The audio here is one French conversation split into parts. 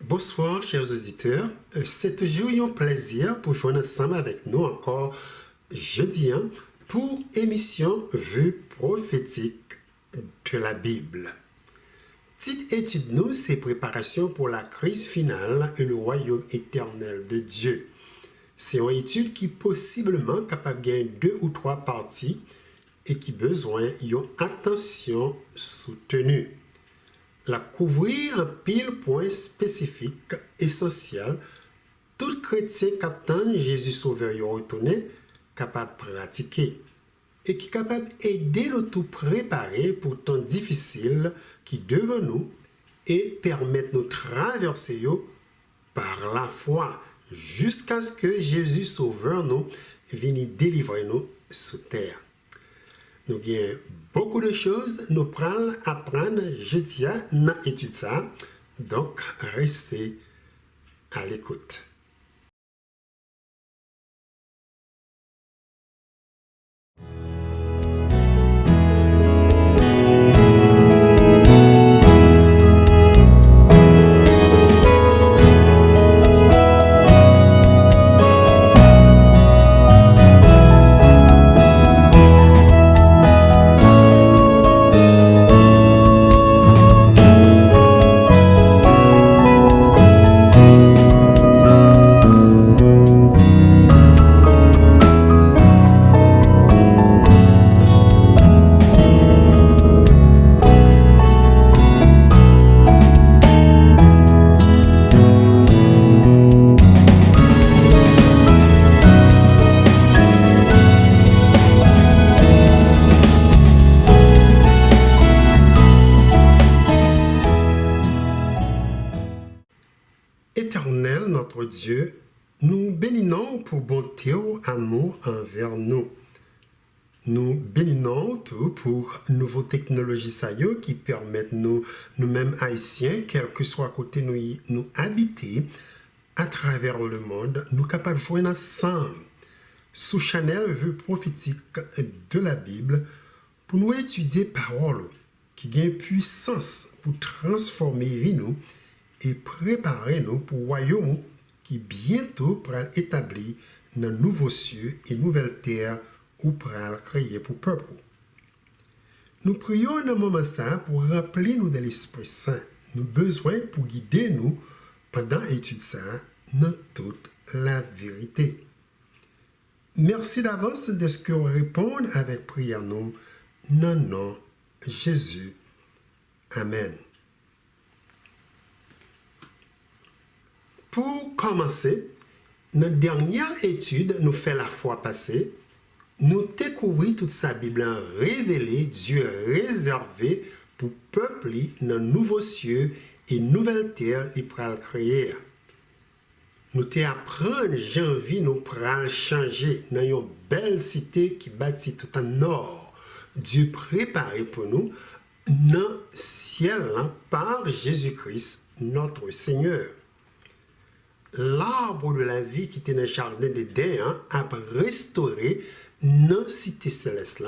Bonsoir, chers auditeurs. C'est toujours un plaisir pour joindre ensemble avec nous encore jeudi pour émission Vue prophétique de la Bible. Petite étude nous, c'est préparation pour la crise finale et le royaume éternel de Dieu. C'est une étude qui possiblement capable de gagner 2 ou 3 parties et qui besoin d'une attention soutenue. La couvrir un pile point spécifique, essentiel, tout chrétien captant Jésus Sauveur y retourné, capable de pratiquer et qui est capable d'aider nous tout préparer pour temps difficile qui devant nous et permettre nous traverser par la foi jusqu'à ce que Jésus Sauveur nous vienne délivrer nous sous terre. Nous avons beaucoup de choses, nous prenons apprendre jeudi dans l'étude ça. Donc, restez à l'écoute. Éternel, notre Dieu, nous bénissons pour bonté ou amour envers nous. Nous bénissons tout pour nouvelles technologies qui permettent nous-mêmes haïtiens, quel que soit côté nous habiter, à travers le monde, nous capables de joindre ensemble sous Chanel vue prophétique de la Bible pour nous étudier parole qui gagne puissance pour transformer nous et préparer nous pour le royaume qui bientôt pourra établir dans nouveaux cieux et nouvelle terre ou pourra créer pour peuple. Nous prions dans moment ça pour remplir nous de l'Esprit Saint. Nous besoin pour guider nous pendant l'étude ça dans toute la vérité. Merci d'avance de ce que vous répondez avec prière nous dans le nom de Jésus. Amen. Pour commencer, notre dernière étude nous fait la fois passée, nous découvrons toute sa Bible révélée, Dieu réservé pour peuple dans nouveaux cieux et nouvelle terre il pourra créer. Nous t'apprendre janvier nous pourra changer dans une belle cité qui bâtit tout en or. Dieu préparé pour nous dans le ciel par Jésus-Christ notre Seigneur. L'arbre de la vie qui était dans le jardin d'Éden a restauré nos cités célestes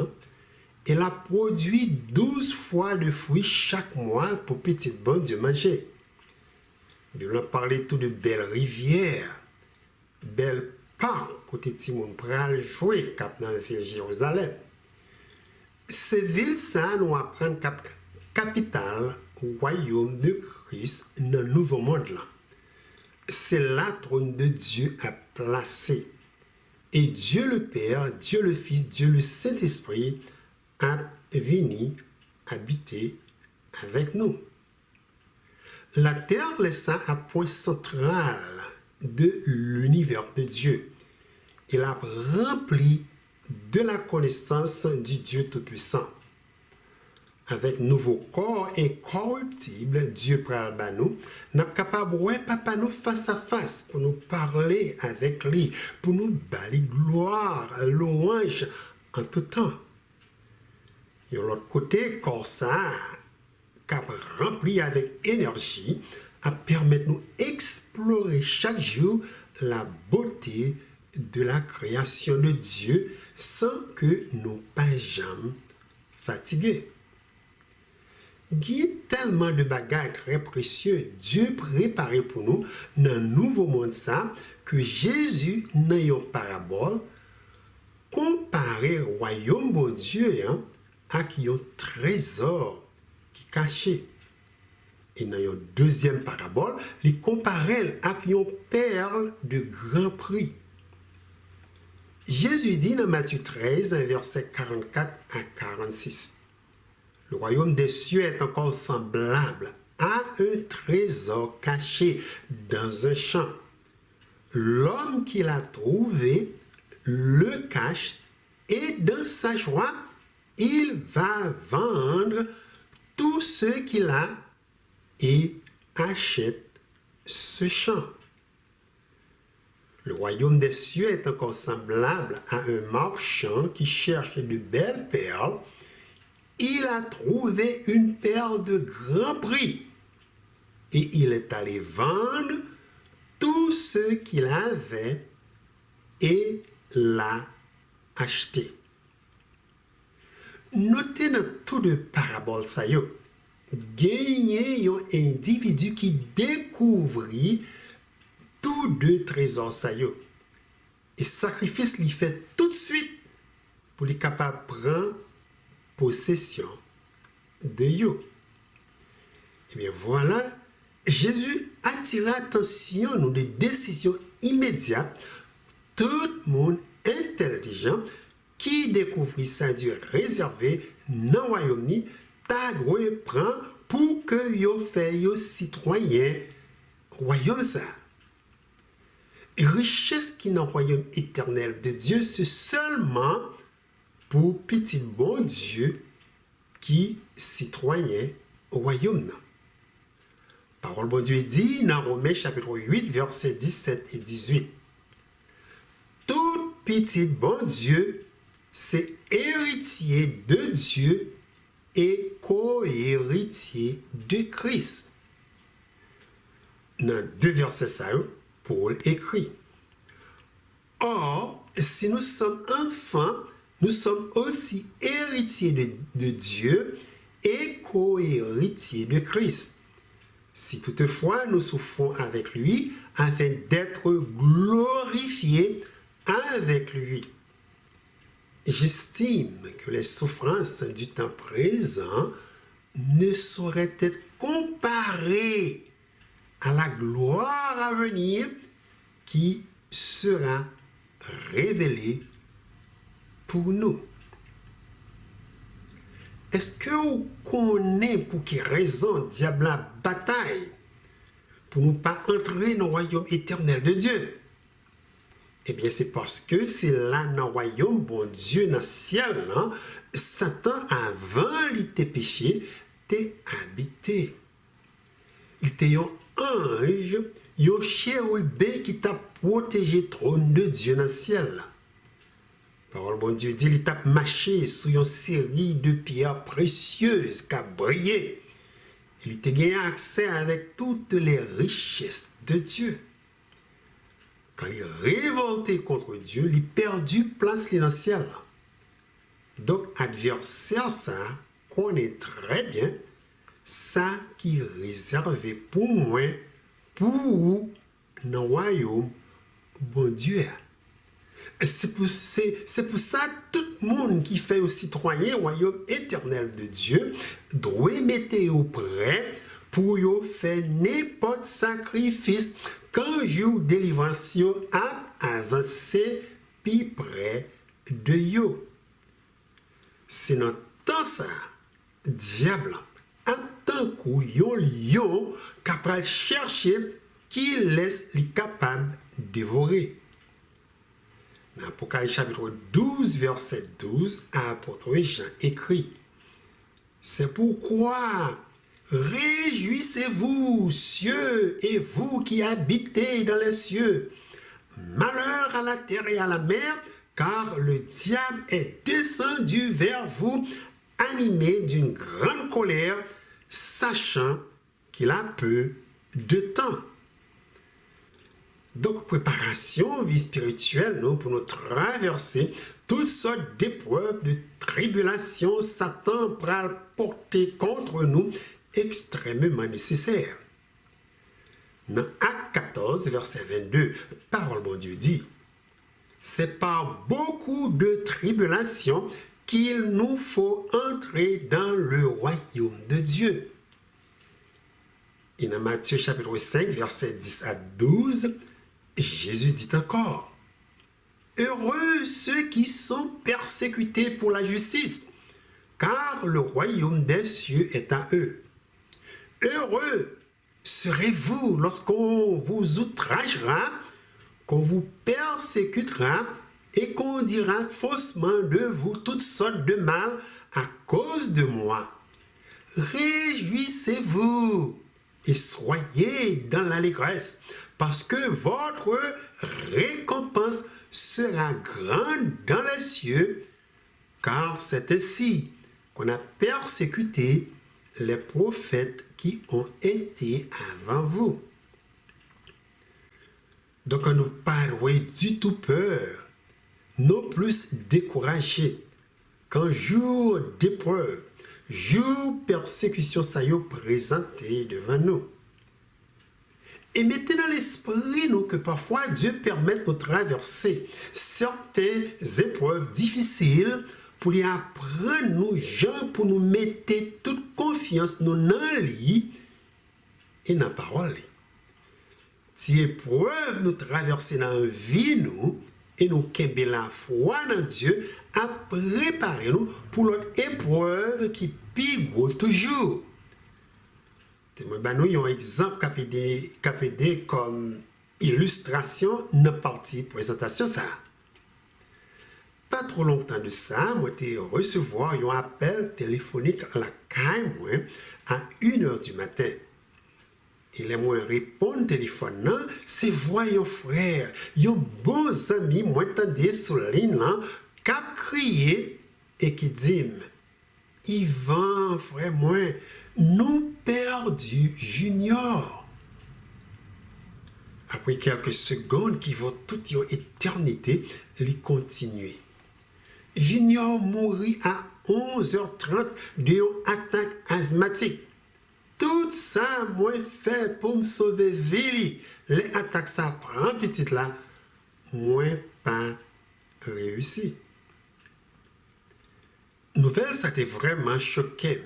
et a produit 12 fois de fruits chaque mois pour petit bon Dieu manger. Nous avons parlé tout de belles rivières, belles parcs côté Timon pral jouer cap dans la ville Jérusalem. Ces villes ça nous apprennent capitale royaume de Christ dans le nouveau monde là. C'est là trône de Dieu à placer. Et Dieu le Père, Dieu le Fils, Dieu le Saint-Esprit a venu habiter avec nous. La terre est un point central de l'univers de Dieu. Il a rempli de la connaissance du Dieu Tout-Puissant. Avec nouveau corps incorruptible, Dieu pral ba nous, n'a capable ouais papa nous face à face pour nous parler avec lui, pour nous bali gloire, louange en tout temps. Et de l'autre côté, corps ça, cap rempli avec énergie, à permettre nous explorer chaque jour la beauté de la création de Dieu sans que nous pas jamais fatigués. Il y a tellement de bagages très précieux Dieu préparé pour nous dans le nouveau monde ça que Jésus dans une parabole comparé au royaume de Dieu à un trésor qui est caché. Et dans une deuxième parabole, il compare à une perle de grand prix. Jésus dit dans Matthieu 13, versets 44 à 46. Le royaume des cieux est encore semblable à un trésor caché dans un champ. L'homme qui l'a trouvé le cache et dans sa joie, il va vendre tout ce qu'il a et achète ce champ. Le royaume des cieux est encore semblable à un marchand qui cherche de belles perles. Il a trouvé une perle de grand prix et il est allé vendre tout ce qu'il avait et l'a acheté. Notez dans toutes les paraboles, ça y est, gagner un individu qui découvrit tous deux trésors, ça y est. Et sacrifice lui fait tout de suite pour les capable de prendre possession de eux. Et bien voilà, Jésus attire l'attention nous des décisions immédiates. Tout le monde intelligent qui découvrit ça Dieu réservé dans le royaume-ni, ta prend pour que yo fait yo citoyen royaume ça. Et richesse qui dans le royaume éternel de Dieu, c'est seulement pour petit bon Dieu qui citoyen au royaume. Parole bon Dieu dit dans Romains chapitre 8, versets 17 et 18. Tout petit bon Dieu, c'est héritier de Dieu et co-héritier de Christ. Dans 2 versets ça, Paul écrit. Or, si nous sommes enfants, nous sommes aussi héritiers de Dieu et co-héritiers de Christ. Si toutefois nous souffrons avec lui, afin d'être glorifiés avec lui. J'estime que les souffrances du temps présent ne sauraient être comparées à la gloire à venir qui sera révélée pour nous. Est-ce que vous connaissez pour quelle raison diable a bataille pour ne pas entrer dans le royaume éternel de Dieu? Eh bien, c'est parce que c'est là dans le royaume, bon Dieu, dans le ciel, là, Satan, avant l'ité péché, t'est habité. Il était un ange, un chérubin qui t'a protégé le trône de Dieu dans le ciel. Parole bon Dieu dit, il t'a marché sur une série de pierres précieuses qui a brillé. Il t'a gagné accès avec toutes les richesses de Dieu. Quand il est révolté contre Dieu, il a perdu place dans le ciel. Donc, adversaire, ça connaît très bien ça qui est réservé pour moi, pour le royaume, bon Dieu. C'est pour ça que tout le monde qui fait au citoyen royaume éternel de Dieu doit mettre au prêt pour faire n'importe sacrifice quand jour délivrance a avancé plus près de yo. C'est dans temps ça, diable attend qu'on lion capable chercher qui laisse les capable dévorer. Dans Apocalypse chapitre 12, verset 12, apôtre Jean écrit: c'est pourquoi réjouissez-vous, cieux, et vous qui habitez dans les cieux. Malheur à la terre et à la mer, car le diable est descendu vers vous, animé d'une grande colère, sachant qu'il a peu de temps. Donc, préparation, vie spirituelle, non, pour nous traverser toutes sortes d'épreuves, de tribulations, Satan pral porter contre nous extrêmement nécessaires. Dans Acte 14, verset 22, parole de Dieu dit, c'est par beaucoup de tribulations qu'il nous faut entrer dans le royaume de Dieu. Et dans Matthieu chapitre 5, verset 10 à 12, Jésus dit encore, heureux ceux qui sont persécutés pour la justice, car le royaume des cieux est à eux. Heureux serez-vous lorsqu'on vous outragera, qu'on vous persécutera et qu'on dira faussement de vous toutes sortes de mal à cause de moi. Réjouissez-vous et soyez dans l'allégresse, parce que votre récompense sera grande dans les cieux, car c'est ainsi qu'on a persécuté les prophètes qui ont été avant vous. Donc, on nous parle du tout peur, non plus découragé, qu'un jour d'épreuve, jour persécution, ça y est présenté devant nous. Et mettez dans l'esprit nous que parfois Dieu permet de traverser certaines épreuves difficiles pour les apprendre nous gens, pour nous mettre toute confiance nous dans lui et dans la parole. Si épreuve nous traverser dans la vie nous et nous qu'aimer la foi dans Dieu à préparer nous pour l'autre épreuve qui pigue toujours. Nous avons un exemple KPD comme illustration dans la partie présentation ça. Pas trop longtemps de ça, moi j'ai recevoir un appel téléphonique à la caille à 1h du matin. Et les moi répondre téléphone là, c'est voyons frère, un bon ami moi tendez sur la ligne là, cap crier et qui dit Yvan frère moi nous perdu Junior. Après quelques secondes qui vont toute une éternité, il continue. Junior mourit à 11h30 d'une attaque asthmatique. Tout ça, moi, fait pour me sauver Vili. Les attaques, ça prend petite là. Moi, pas réussi. Nouvelle, ça t'est vraiment choqué.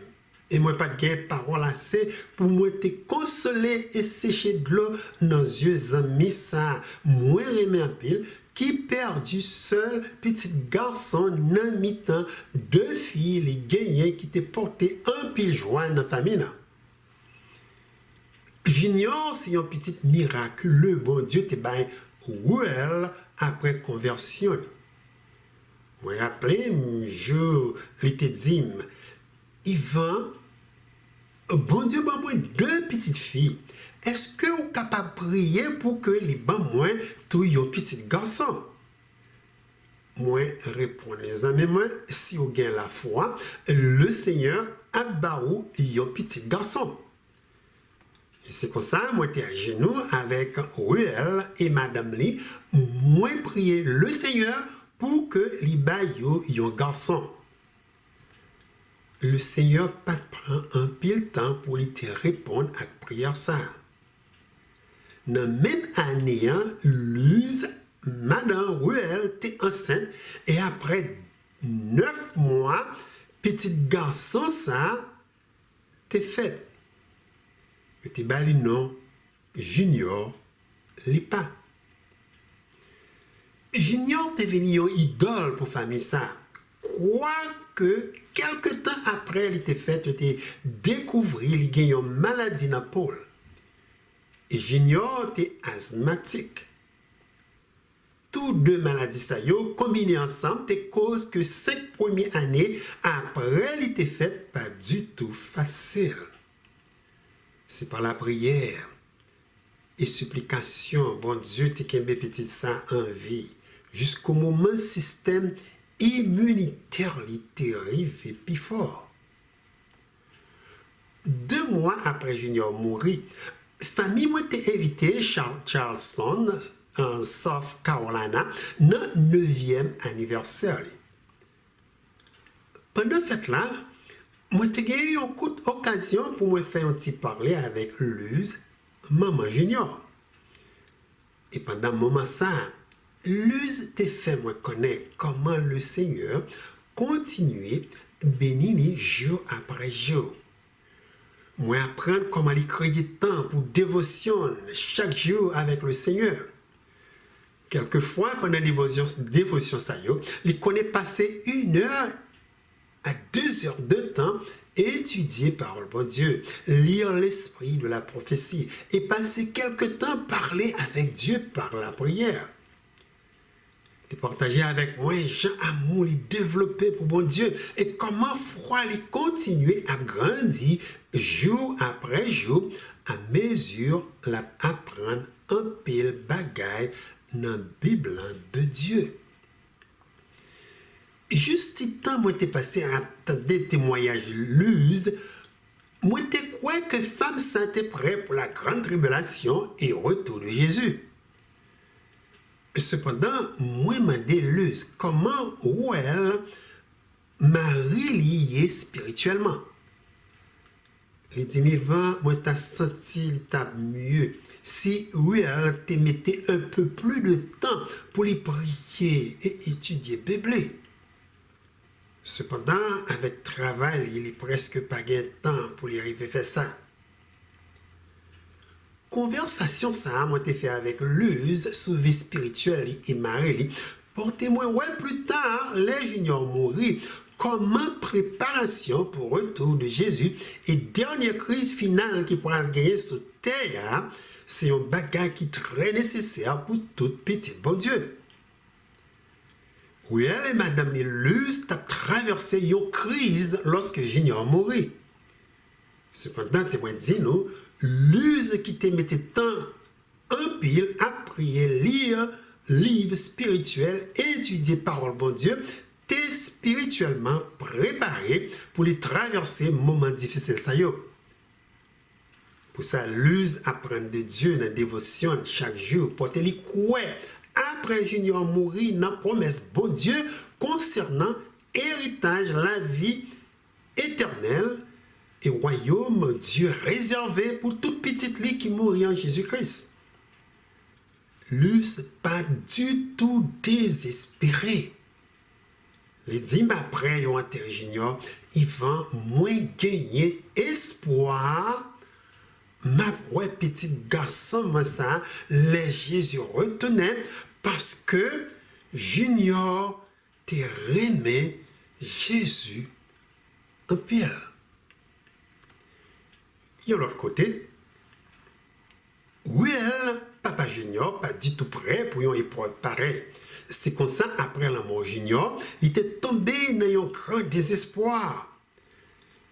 Et moi, pas de parole assez pour moi te consoler et sécher de l'eau dans les yeux amis ça. Moi, remets un pile qui perdu seul petit garçon dans mi-temps, deux filles, les gagnants qui t'ont porté un pile joie dans la famille. J'ignore si un petit miracle, le bon Dieu te baille well après conversion. Moi, rappelez, je te dis, Yvan, bon Dieu, bon moi, deux petites filles. Est-ce que vous êtes capable de prier pour que les bons moi, tous les petits garçons? Moi, réponds les amis, moi, si vous avez la foi, le Seigneur a barou les petits garçons. Et c'est comme ça, moi, j'étais à genoux avec Ruel et Madame Lee, moi, prier le Seigneur pour que les baillots y un garçon. Le Seigneur pas prend un pile temps pour lui te répondre à la prière ça. Dans la même année, Luz, Madame Ruel était enceinte et après 9 mois, petit garçon ça t'est fait. Et t'es bali non, Junior, Lipa. Junior t'est venu une idole pour famille ça. Quoique, quelque temps après, il était fait, il était découvert, il gagne une maladie dans Paul. Et Junior était asthmatique. Toutes deux maladies ça combinées ensemble, te cause que 5 premières années après, il était fait pas du tout facile. C'est par la prière et supplication, bon Dieu, t'es qu'un petit ça en vie, jusqu'au moment le système immunitaire était arrivé plus fort. 2 mois après Junior mourir, famille moi t'ai invité Charleston, en South Carolina, dans le 9e anniversaire. Pendant cette là, moi j'ai eu une occasion pour me faire un petit parler avec Luz, maman junior. Et pendant ce moment ça, Luz te fait me connaître comment le Seigneur continuait bénir jour après jour. Moi apprendre comment il créer temps pour dévotion chaque jour avec le Seigneur. Quelquefois, pendant la dévotion ça, il connaît passer 1 heure à 2 heures de temps étudier parole bon Dieu, lire l'esprit de la prophétie et passer quelque temps parler avec Dieu par la prière. De partager avec moi Jean amour, les développer pour bon Dieu et comment foi les continuer à grandir jour après jour à mesure d'apprendre un pile bagaille dans la Bible de Dieu. Juste le temps moi t'ai passé à entendre des témoignages Luz, moi t'ai crois que femme sainte est prête pour la grande tribulation et retour de Jésus. Cependant, moi m'a dit Luz comment elle m'a relié spirituellement. Il dit mais moi t'as senti t'as mieux si elle te mettait un peu plus de temps pour les prier et étudier Bible. Cependant, avec travail, il n'est presque pas de temps pour y arriver à faire ça. Conversation ça, moi, j'ai fait avec Luz sur vie spirituelle et Marie. Pour témoigner plus tard, les juniors mourir. Comment préparation pour le retour de Jésus et dernière crise finale qui pourra gagner sur terre, c'est un bagage qui est très nécessaire pour toute petite bon Dieu. Oui, elle et Madame Luz ont traversé une crise lorsque Junior mourit. Cependant, témoin dit nous, Luz qui te mettait tant un pile à prier, lire, livre spirituel, étudier parole bon Dieu, t'es spirituellement préparé pour les traverser moments difficiles ça yo. Pour ça, Luz apprend de Dieu dans la dévotion chaque jour pour te les croire. Après Junior mourir dans la promesse bon Dieu concernant héritage, la vie éternelle et royaume Dieu réservé pour toute petite lit qui mourit en Jésus-Christ. Luz pas du tout désespéré. Les 10 mois après yon enterré Junior, il va moins gagner espoir. Ma petit garçon, moi ça, les Jésus retenait parce que Junior te remet Jésus en pierre. Et de l'autre côté, Will, papa Junior, pas du tout prêt pour une épreuve pareille. C'est comme ça, après la mort Junior, il était tombé dans un grand désespoir.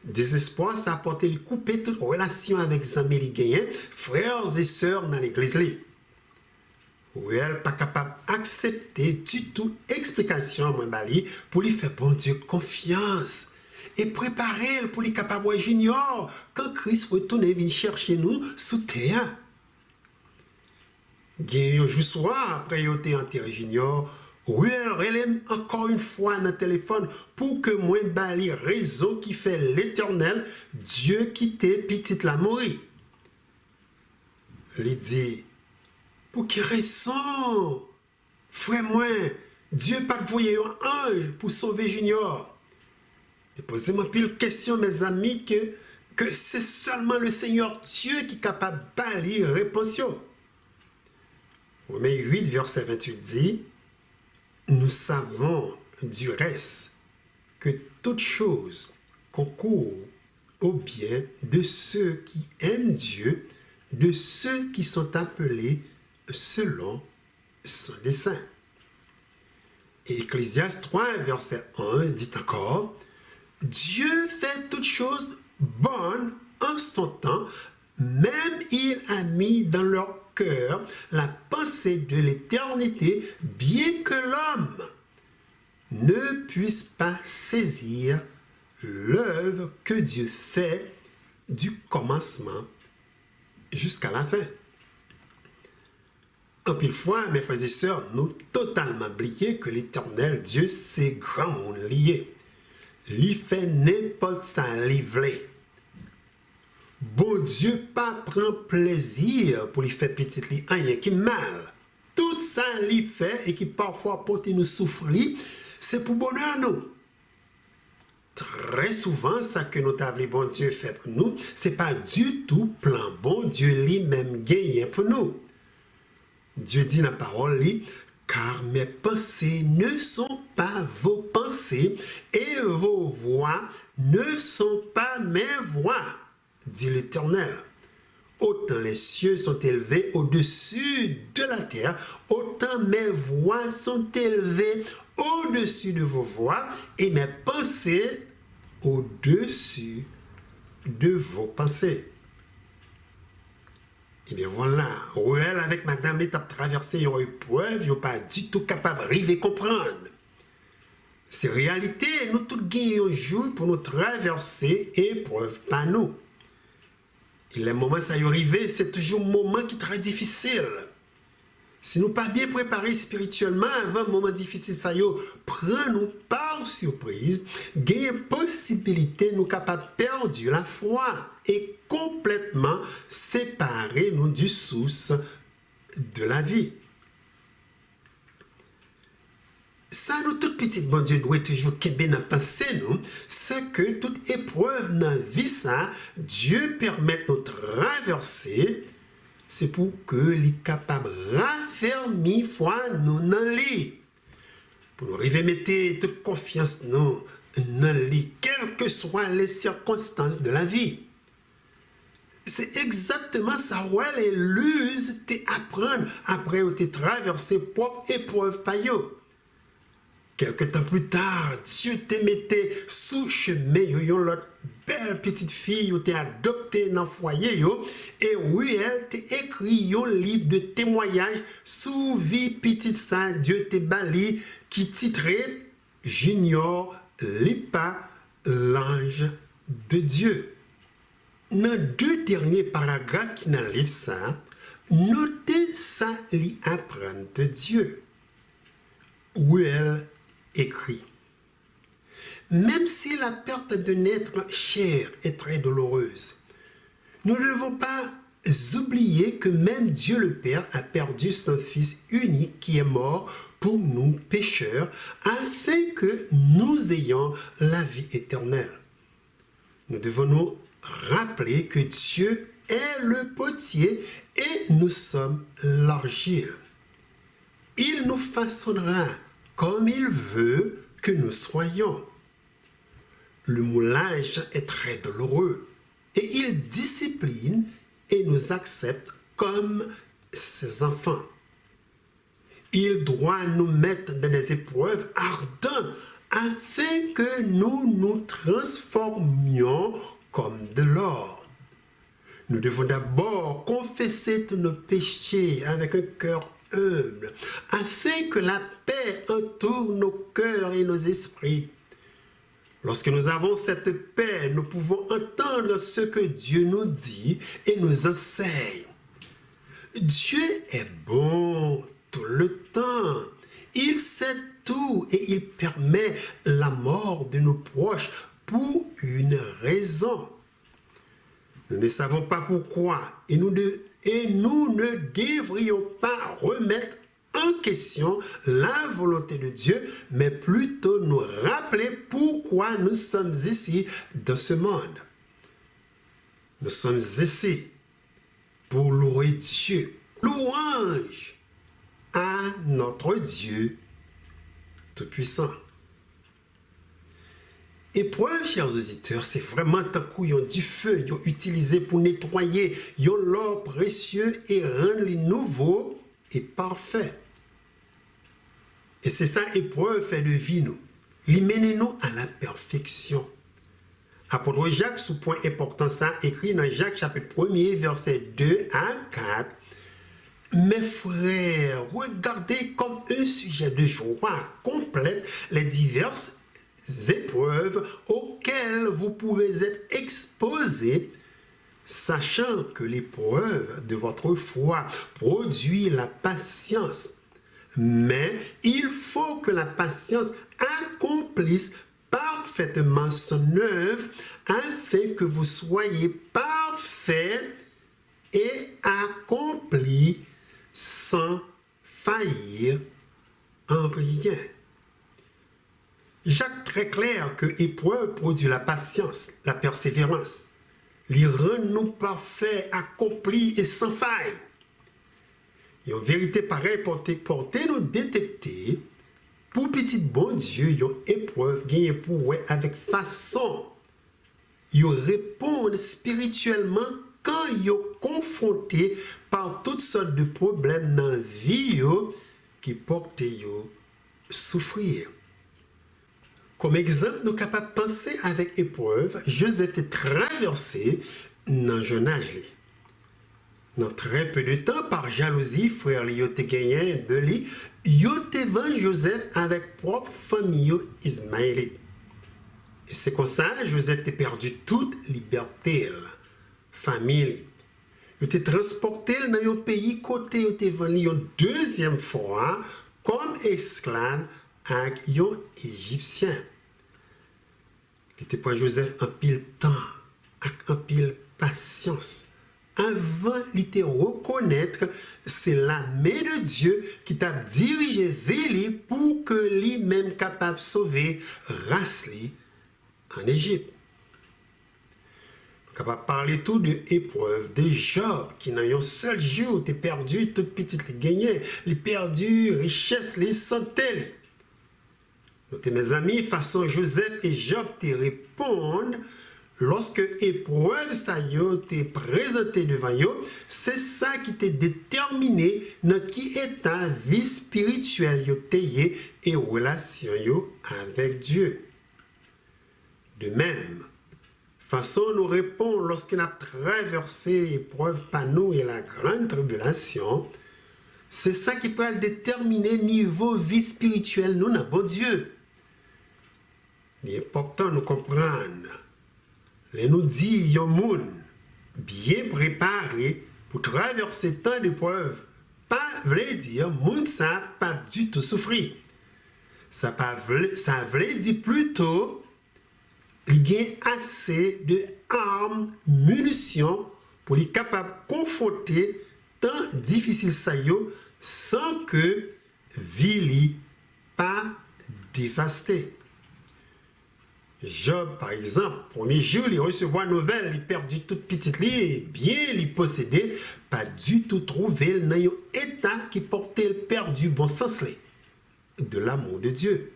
Désespoir, ça a porté le couper toute relation avec les amis ligéens, frères et sœurs dans l'église. Ou elle pas capable d'accepter du tout explication pour lui faire bon Dieu confiance et préparer pour lui capable de Junior quand Christ retourne venir chercher nous sous terre. Un jour soir après qu'il ait enterré Junior, oui, elle encore une fois dans le téléphone pour que moi bali raison qui fait l'éternel, Dieu qui t'est petite la mourir. Il dit, pour quelle raison, frère moi, Dieu pas envoyé un ange pour sauver Junior. Et posez-moi pile question, mes amis, que c'est seulement le Seigneur Dieu qui est capable de bali réponse. Romains 8, verset 28 dit, nous savons du reste que toute chose concourt au bien de ceux qui aiment Dieu, de ceux qui sont appelés selon son dessein. Et Ecclésiaste 3, verset 11 dit encore, Dieu fait toutes choses bonnes en son temps, même il a mis dans leur cœur la pensée de l'éternité, bien que l'homme ne puisse pas saisir l'œuvre que Dieu fait du commencement jusqu'à la fin. en pile fois, mes frères et sœurs, nous totalement oublié que l'éternel Dieu, c'est grand monde lié. Il fait n'importe ça, il voulait. Bon Dieu pas prend plaisir pour lui faire petit li rien qui mal. Tout ça lui fait et qui parfois porte nous souffrir, c'est pour bonheur nous. Très souvent, ça que nous avons bon Dieu fait pour nous, c'est pas du tout plan bon Dieu lui-même gagné pour nous. Dieu dit dans la parole, car mes pensées ne sont pas vos pensées et vos voix ne sont pas mes voix, dit l'Éternel. Autant les cieux sont élevés au-dessus de la terre, autant mes voix sont élevées au-dessus de vos voix et mes pensées au-dessus de vos pensées. Et bien voilà, Ruel avec madame l'étape traversée une épreuve, ils pas du tout capable d'arriver à comprendre. C'est réalité, nous tous gagnons un jour pour nous traverser épreuve par nous. Et les moments ça y arrive, c'est toujours un moment qui est très difficile. Si nous pas bien préparés spirituellement avant un moment difficile, ça y prend nous par surprise, gagne possibilité nous capables perdre la foi et complètement séparer nous du source de la vie. Ça, nous, toute petite bon Dieu doit toujours qu'aimer dans penser nous, c'est que toute épreuve dans la vie, ça, Dieu permet de nous traverser, c'est pour que les capables de raffermir foi nous dans lui. Pour nous arriver à mettre toute confiance nous dans lui, quelles que soient les circonstances de la vie. C'est exactement ça, ouais, les l'use t'apprendre après ou t'es traversé propre épreuve par yo. Quelque temps plus tard, Dieu te mettait sous chemin, yon l'autre belle petite fille, t'es adopté dans le foyer, et oui, elle t'a écrit un livre de témoignage sous vie petite ça, Dieu te bali, qui titrait Junior Lipa, l'ange de Dieu. Dans deux derniers paragraphes qui dans le livre ça, notez ça, li apprendre de Dieu. Où elle écrit. Même si la perte d'un être cher est très douloureuse, nous ne devons pas oublier que même Dieu le Père a perdu son Fils unique qui est mort pour nous pécheurs, afin que nous ayons la vie éternelle. Nous devons nous rappeler que Dieu est le potier et nous sommes l'argile. Il nous façonnera comme il veut que nous soyons. Le moulage est très douloureux et il discipline et nous accepte comme ses enfants. Il doit nous mettre dans des épreuves ardentes afin que nous nous transformions comme de l'or. Nous devons d'abord confesser tous nos péchés avec un cœur humble, afin que la paix entoure nos cœurs et nos esprits. Lorsque nous avons cette paix, nous pouvons entendre ce que Dieu nous dit et nous enseigne. Dieu est bon tout le temps. Il sait tout et il permet la mort de nos proches pour une raison. Nous ne savons pas pourquoi et nous ne devrions pas remettre en question la volonté de Dieu, mais plutôt nous rappeler pourquoi nous sommes ici dans ce monde. Nous sommes ici pour louer Dieu. Louange à notre Dieu Tout-Puissant. Épreuve, chers auditeurs, c'est vraiment tant qu'ils ont du feu, ils ont utilisé pour nettoyer, ils ont l'or précieux et rendre les nouveaux et parfaits. Et c'est ça, épreuve fait de vie, nous. Il mène nous à la perfection. Apôtre Jacques, sous point important, ça écrit dans Jacques chapitre 1er, versets 2 à 4. Mes frères, regardez comme un sujet de joie complète les diverses épreuves auxquelles vous pouvez être exposés, sachant que l'épreuve de votre foi produit la patience. Mais il faut que la patience accomplisse parfaitement son œuvre afin que vous soyez parfaits et accomplis sans faillir en rien. Jacques très clair que épreuve produit la patience, la persévérance, les rend nous parfaits, accomplis et sans faille. Et en vérité, pareil, porter nous détecter, pour petit bon Dieu, yon épreuve gagne pour ouais avec façon. Yon répondre spirituellement quand yon confronté par toutes sortes de problèmes dans la vie yo, qui portent yon souffrir. Comme exemple, nous sommes capables de penser avec épreuve, Joseph est traversé dans le jeune âge. Dans très peu de temps, par jalousie, frère li yo te gagné de lui, yo te vend Joseph avec propre famille ismaélite. Et c'est comme ça, Joseph a perdu toute liberté, famille. Il était transporté dans un pays côté, il était vendu une deuxième fois comme esclave avec un Égyptien. Il était pour Joseph un pile temps, avec un pile patience. Avant de reconnaître, c'est la main de Dieu qui t'a dirigé vers lui pour que lui-même capable de sauver race en Égypte. On capable de parler tout de épreuves, de Job qui dans un seul jour t'es perdu toute petite gagné, il perdu richesse les santé. Notez mes amis, façon Joseph et Job te répondent. Lorsque l'épreuve ça t'est présentée devant eux, c'est ça qui t'a déterminé dans qui état vie spirituelle yo t'ayé et relation yo avec Dieu. De même, façon nous répond lorsqu'on a traversé l'épreuve par nous et la grande tribulation, c'est ça qui peut déterminer niveau vie spirituelle nous dans bon Dieu. Il est important de nous comprendre. Les nous dit yon moun bien préparé pour traverser tant d'épreuves. Pas veut dire moun ça pas du tout souffrir. Ça veut dire plutôt il y a assez de armes, munitions pour les capable de confronter tant difficile ça yo sans que vie pas dévastée. Job, par exemple, premier jour, il recevoir nouvelle, il perdu toute petite lit, bien il possédait, pas du tout trouvé dans un état qui portait le perdu bon sens de l'amour de Dieu.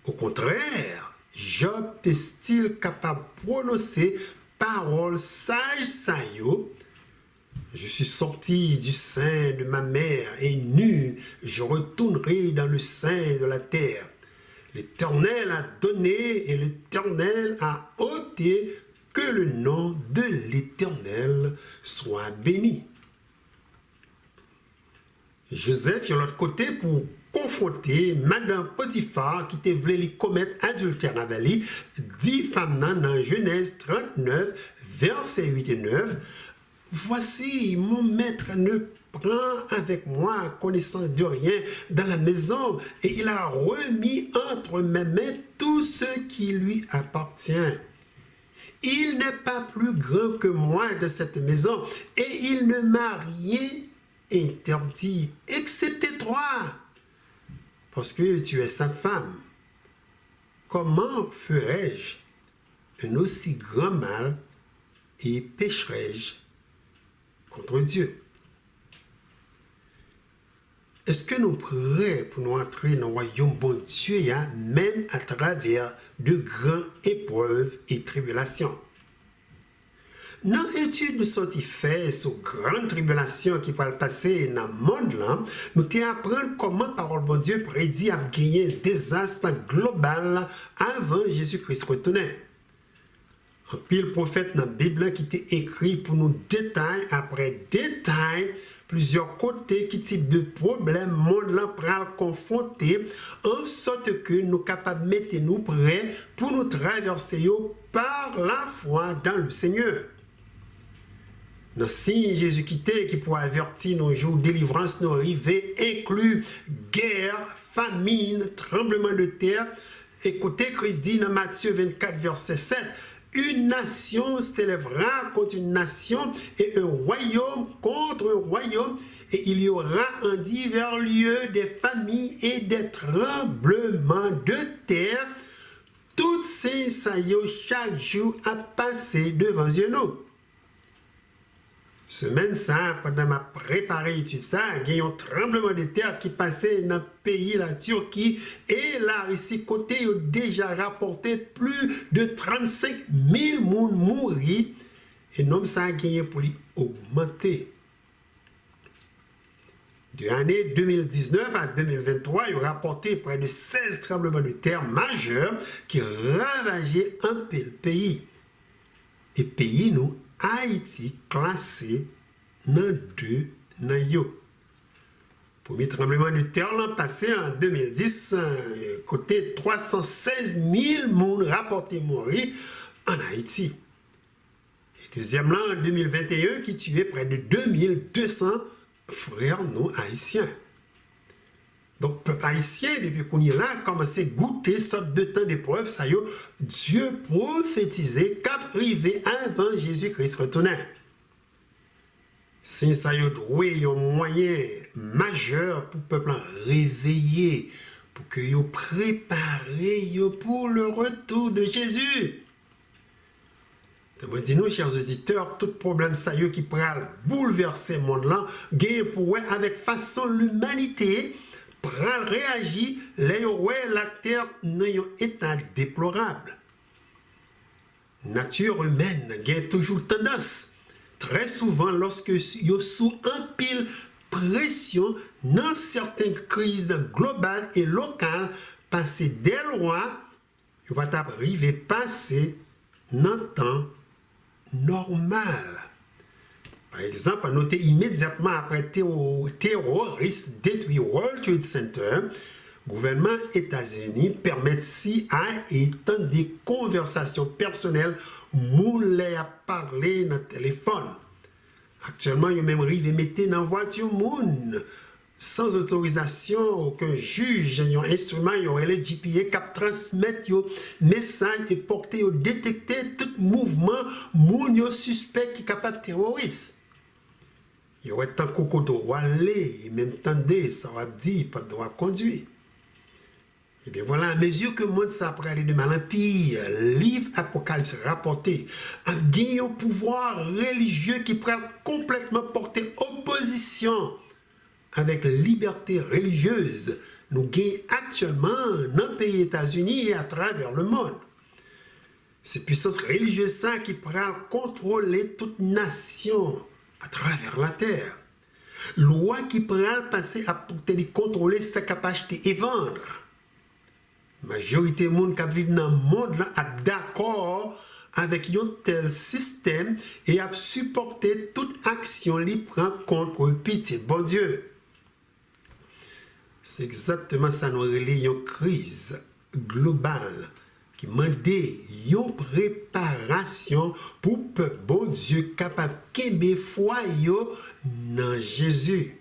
Au contraire, Job est style capable de prononcer paroles sages ça yo. Je suis sorti du sein de ma mère et nu, je retournerai dans le sein de la terre. L'Éternel a donné et l'Éternel a ôté, que le nom de l'Éternel soit béni. Joseph, de l'autre côté, pour confronter Madame Potiphar qui te voulait lui commettre adultère avec lui, dit femmes dans Genèse 39, versets 8 et 9, « Voici mon maître ne prend avec moi connaissance de rien dans la maison et il a remis entre mes mains tout ce qui lui appartient. Il n'est pas plus grand que moi de cette maison et il ne m'a rien interdit, excepté toi, parce que tu es sa femme. Comment ferais-je un aussi grand mal et pécherais-je contre Dieu? » Est-ce que nous sommes prêts pour nous entrer dans le royaume bon Dieu, même à travers de grandes épreuves et tribulations? Dans l'étude de ce qui fait sur grande tribulation qui peut passer dans le monde, là, nous apprenons comment la parole de Dieu prédit à gagner un désastre global avant Jésus-Christ retourner. Un pile prophète dans la Bible qui était écrit pour nous détail après détail plusieurs côtés qui type de problème monde là pral confronter en sorte que nous capables mettre nous prêts pour nous traverser par la foi dans le Seigneur. Dans signe Jésus quitté qui pour avertir nos jours délivrance nous arrivés inclut guerre, famine, tremblement de terre. Écoutez Christ dit dans Matthieu 24 verset 7, une nation s'élèvera contre une nation et un royaume contre un royaume, et il y aura en divers lieux des familles et des tremblements de terre. Toutes ces saillots chaque jour à passer devant nous. Semaine ça, pendant ma préparé étude ça, il y a un tremblement de terre qui passait dans le pays, la Turquie, et là, ici, côté, il a déjà rapporté plus de 35 000 personnes mortes, et non, ça a gagné pour lui augmenter. De l'année 2019 à 2023, il a rapporté près de 16 tremblements de terre majeurs qui ravageaient un peu le pays. Et pays, nous, Haïti, classé dans deux nayo. Premier tremblement de terre l'an passé, en 2010, côté 316 000 personnes rapportées morts en Haïti. Et deuxième l'an, en 2021, qui tuait près de 2200 frères non haïtiens. Donc, peuple haïtien, depuis qu'on est là, a commencé à goûter sorte de temps d'épreuve, ça y est, Dieu prophétisé qu'arrivé avant Jésus-Christ retournait. C'est ça y est, un moyen majeur pour le peuple réveiller, pour que vous préparez pour le retour de Jésus. Donc, dis-nous, chers auditeurs, tout problème ça y est qui pourrait bouleverser le monde là, gagne pour avec façon l'humanité pral réagir, la terre dans un état déplorable. Nature humaine gagne toujours tendance. Très souvent, lorsque vous sous un pile pression dans certaines crises globales et locales, passer des lois, vous va arriver passer dans le temps normal. Par exemple, noter immédiatement après terroriste détruit World Trade Center, gouvernement États-Unis permet CIA et tant des conversations personnelles moulées à parler dans le téléphone. Actuellement, il y a même arrivé mettre dans la voiture moun sans autorisation, aucun juge, un instrument, il y aurait le GPA qui transmet le message et porter ou détecter tout mouvement moun suspect qui est capable de terroriste. Il y aurait tant qu'on doit aller, et même tendez, ça va dire, pas de droit conduire. Et bien voilà, à mesure que le monde s'apprête de mal en pire, livre Apocalypse rapporté, a gagné un pouvoir religieux qui pourrait complètement porter opposition avec la liberté religieuse. Nous gagnons actuellement dans le pays États-Unis et à travers le monde. C'est puissance religieuse ça qui pourrait contrôler toute nation à travers la terre. Loi qui pourrait passer à contrôler sa capacité et vendre. La majorité des gens qui vivent dans le monde là est d'accord avec un tel système et a supporté toute action qui prend contre le petit bon Dieu. C'est exactement ça nous relève une crise globale qui demande une préparation pour que bon Dieu capable de foi dans Jésus.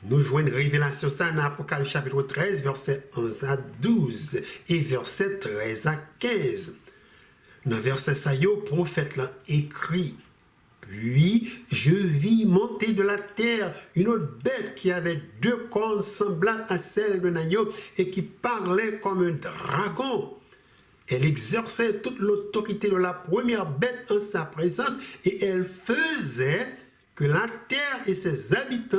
Nous joignons révélation ça dans Apocalypse chapitre 13, verset 11 à 12 et verset 13 à 15. Dans verset ça, le prophète l'a écrit. Puis je vis monter de la terre une autre bête qui avait deux cornes semblables à celles d'un agneau et qui parlait comme un dragon. Elle exerçait toute l'autorité de la première bête en sa présence et elle faisait que la terre et ses habitants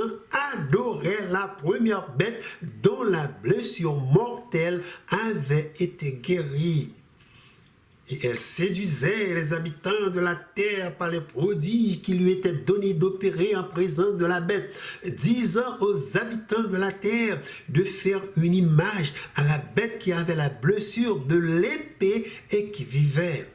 adoraient la première bête dont la blessure mortelle avait été guérie. Et elle séduisait les habitants de la terre par les prodiges qui lui étaient donnés d'opérer en présence de la bête, disant aux habitants de la terre de faire une image à la bête qui avait la blessure de l'épée et qui vivait.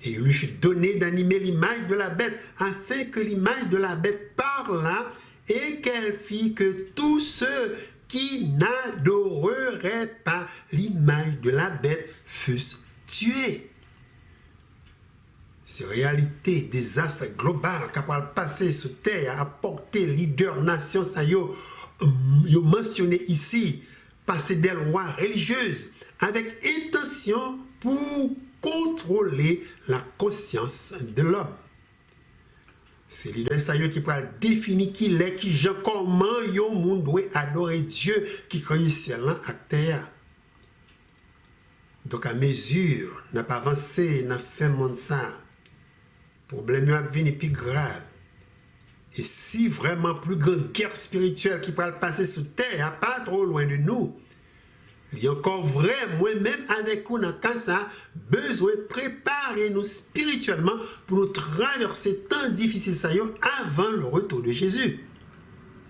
Et il lui fut donné d'animer l'image de la bête, afin que l'image de la bête parlât et qu'elle fit que tous ceux qui n'adoreraient pas l'image de la bête fussent tués. ces réalités, désastres global qui va passer sur terre, apporter leader nation, ça yo mentionné ici, passer des lois religieuses avec intention pour contrôler la conscience de l'homme. C'est leader ça yo qui va définir qui est, qui je comment yo monde doit adorer Dieu qui crée ciel à terre. Donc à mesure n'a pas avancé, n'a fait monde ça. Problème a venu plus grave. Et si vraiment plus grande guerre spirituelle qui va passer sur terre, pas trop loin de nous, il y a encore vrai, moi-même avec vous dans ça, besoin de préparer nous spirituellement pour nous traverser tant difficile ça avant le retour de Jésus.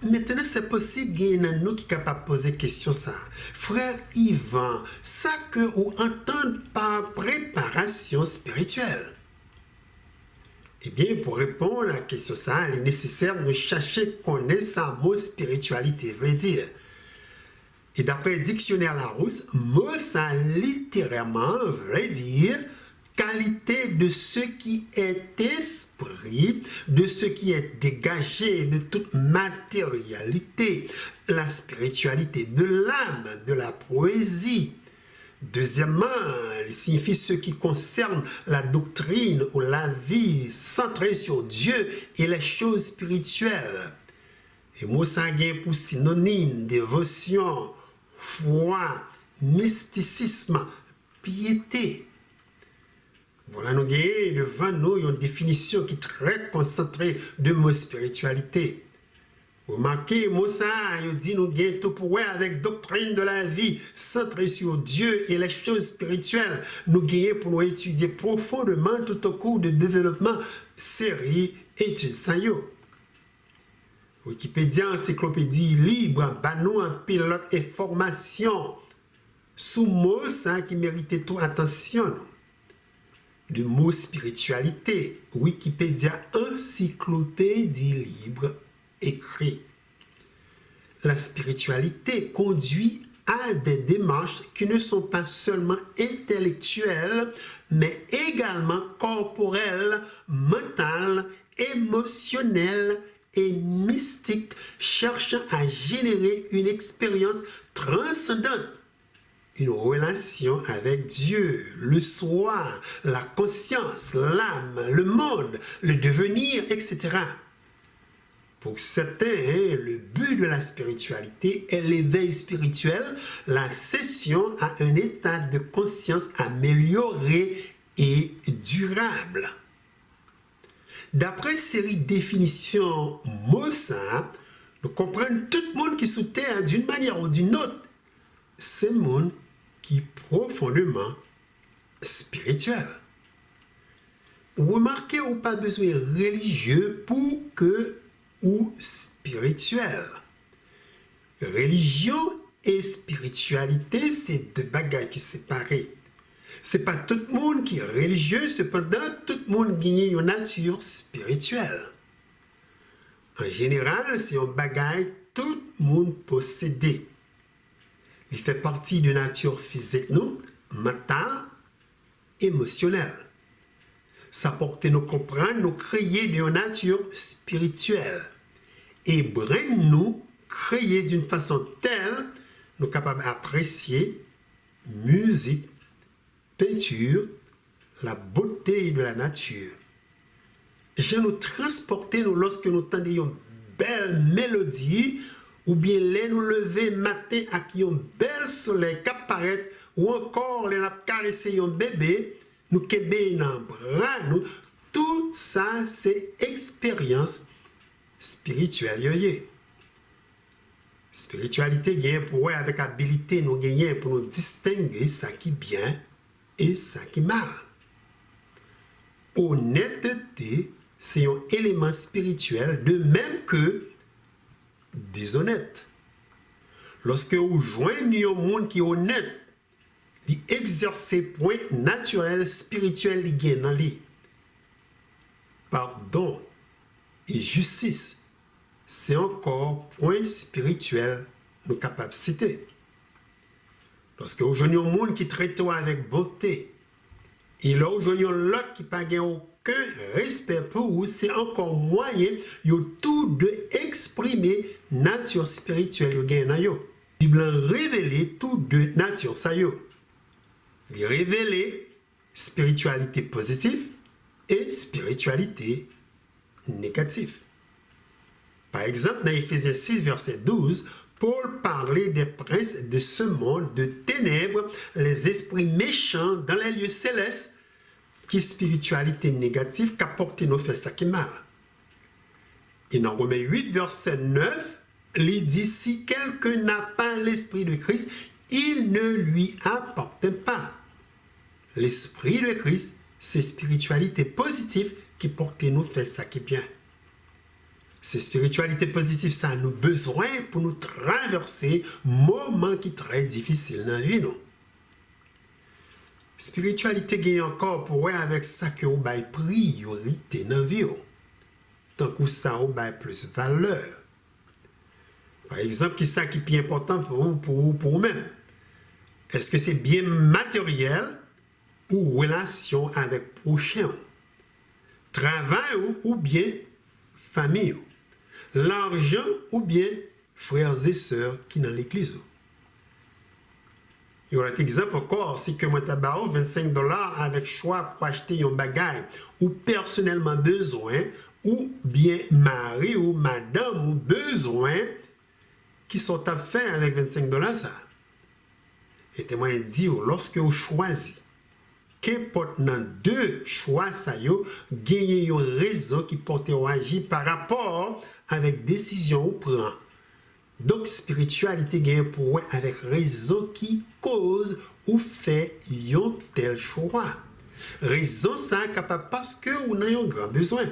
Maintenant, c'est possible qu'il y en a nous qui sont capables de poser question ça. Frère Yvan, ça que vous entendez par préparation spirituelle. Eh bien, pour répondre à la question ça, il est nécessaire de chercher connaître sa mot spiritualité, veut dire. Et d'après le dictionnaire Larousse, mot ça littéralement veut dire qualité de ce qui est esprit, de ce qui est dégagé de toute matérialité, la spiritualité de l'âme, de la poésie. Deuxièmement, il signifie ce qui concerne la doctrine ou la vie centrée sur Dieu et les choses spirituelles. Et mot ça gagne pour synonyme dévotion, foi, mysticisme, piété. Voilà, nous avons devant nous une définition qui est très concentrée de mot spiritualité. Vous remarquez, Moussa, il dit nous gagnons tout pour avec doctrine de la vie, centrée sur Dieu et les choses spirituelles. Nous gagnons pour nous étudier profondément tout au cours de développement, série, études, ça y est. Wikipédia, encyclopédie libre, banou en pilote et formation. Sous mot, ça qui méritait toute attention. Le mot spiritualité, Wikipédia, encyclopédie libre, écrit. La spiritualité conduit à des démarches qui ne sont pas seulement intellectuelles, mais également corporelles, mentales, émotionnelles et mystiques, cherchant à générer une expérience transcendante, une relation avec Dieu, le soi, la conscience, l'âme, le monde, le devenir, etc. Pour certains, le but de la spiritualité est l'éveil spirituel, la cession à un état de conscience amélioré et durable. D'après une série de définitions Mossa, nous comprenons tout le monde qui est sous terre d'une manière ou d'une autre. C'est le monde qui est profondément spirituel. Remarquez ou pas besoin religieux pour que ou spirituel. Religion et spiritualité, c'est deux bagages qui sont séparés. C'est pas tout le monde qui est religieux, cependant, tout le monde gagne une nature spirituelle. En général, c'est un bagage tout le monde possède. Il fait partie de la nature physique, nous, mentale, émotionnelle. Ça porte nous comprendre, nous créer d'une nature spirituelle. Et nous créer d'une façon telle, nous capables d'apprécier musique, peinture, la beauté de la nature. Je nous transporter nous lorsque nous entendons une belle mélodie, ou bien les nous lever matin avec un bel soleil qui apparaît, ou encore les caresser un bébé, nous kébé dans bras, nous, tout ça c'est expérience spirituelle. Spiritualité gagne pour avec habilité nous gagner pour nous distinguer ça qui est bien et ça qui est mal. Honnêteté, c'est un élément spirituel de même que déshonnête. Lorsque vous joignez un monde qui est honnête, il exerce point naturel spirituel qui gagne dans lui. Pardon et justice, c'est encore point spirituel nous capables de citer. Lorsque vous joignez un monde qui traite avec beauté, et là vous joignez l'autre qui n'a pas aucun respect pour vous, c'est encore moyen yo tout de exprimer nature spirituelle yo gen nan yo. Bible révélé tout de nature ça yo. Il révélé spiritualité positive et spiritualité négative. Par exemple, dans Éphésiens 6, verset 12, Paul parlait des princes de ce monde de ténèbres, les esprits méchants dans les lieux célestes, qui spiritualité négative qu'apporte nos faits ça qui mal. Et dans Romains 8, verset 9, il dit, si quelqu'un n'a pas l'esprit de Christ, il ne lui appartient pas. L'esprit de Christ, c'est spiritualité positive qui porte nous faire ça qui est bien. C'est spiritualité positive, ça a nous besoin pour nous traverser moments qui sont très difficiles dans la vie. Non? Spiritualité gagne encore pour voir avec ça que vous avez priorité dans la vie. Tant que ça vous avez plus valeur. Par exemple, qui ça qui est plus important pour vous-même? Est-ce que c'est bien matériel ou relation avec prochain? Travail ou bien famille? L'argent ou bien frères et sœurs qui dans l'église? Il y a un exemple encore, c'est que moi t'ai $25 avec choix pour acheter un bagage ou personnellement besoin, ou bien mari ou madame ou besoin, qui sont à faire avec $25 ça. Et témoin dit, lorsque vous choisissez, qu'importe dans deux choix ça yo, gagnez une raison qui porte à agir par rapport avec décision ou prend. Donc spiritualité gagne pour avec raison qui cause ou fait un tel choix. Raison ça capable parce que vous avez un grand besoin.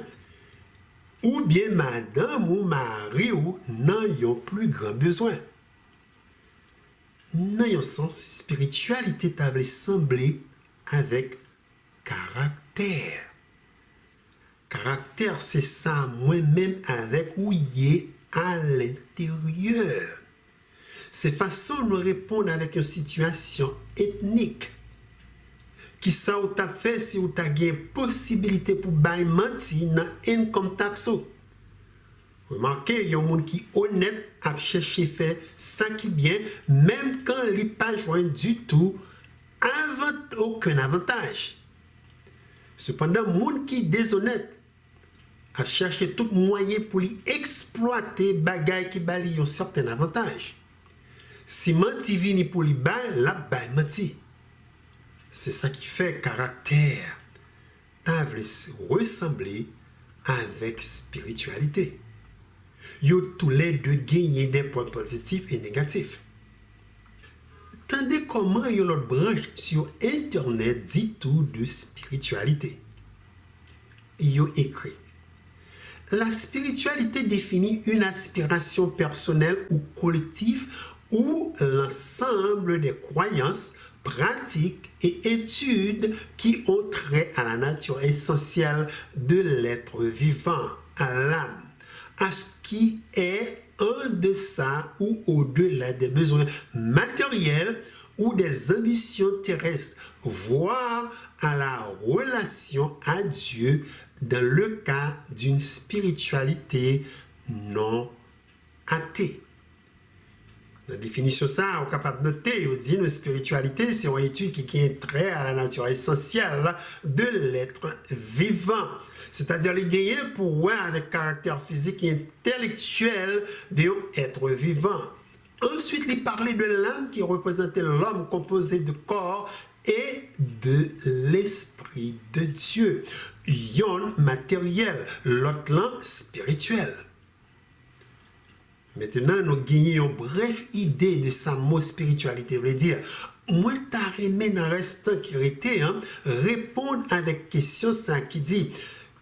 Ou bien madame ou mari ou n'ayant plus grand besoin. Dans un sens, spiritualité t'avait semblé avec caractère. Caractère, c'est ça, moi-même avec où y est à l'intérieur. C'est façon de répondre avec une situation ethnique. Qui ça ou t'a fait si ou t'a gagné possibilité pour bailler menti dans income tax. Remarquez, il y a un monde qui honnête à chercher faire ça qui bien, même quand il n'est pas joint du tout, aucun avantage. Cependant, le monde qui est déshonnête a cherché tout moyen pour lui exploiter bagaille qui bali un certain avantage. Si menti vini pour lui bailler, la baille menti. C'est ça qui fait caractère. T'avais ressembler avec spiritualité. Yo tous les deux gagner des points positifs et négatifs. Tandis comment il y a l'autre branche sur Internet dit tout de spiritualité. Il y a écrit. La spiritualité définit une aspiration personnelle ou collective ou l'ensemble des croyances, pratiques et études qui ont trait à la nature essentielle de l'être vivant, à l'âme, à ce qui est en deçà ou au-delà des besoins matériels ou des ambitions terrestres, voire à la relation à Dieu dans le cas d'une spiritualité non athée. La définition ça, on est capable de noter, on dit que la spiritualité, c'est une étude qui est trait à la nature essentielle de l'être vivant. C'est-à-dire les gagner pour voir avec caractère physique et intellectuel de l'être vivant. Ensuite, il parlait de l'âme qui représentait l'homme composé de corps et de l'esprit de Dieu. Yon matériel, l'autre l'âme spirituel. Maintenant, nous gagnons une brève idée de sa mot spiritualité. Veut dire, moi, t'as remis dans le restant qui était, répondre avec question ça qui dit,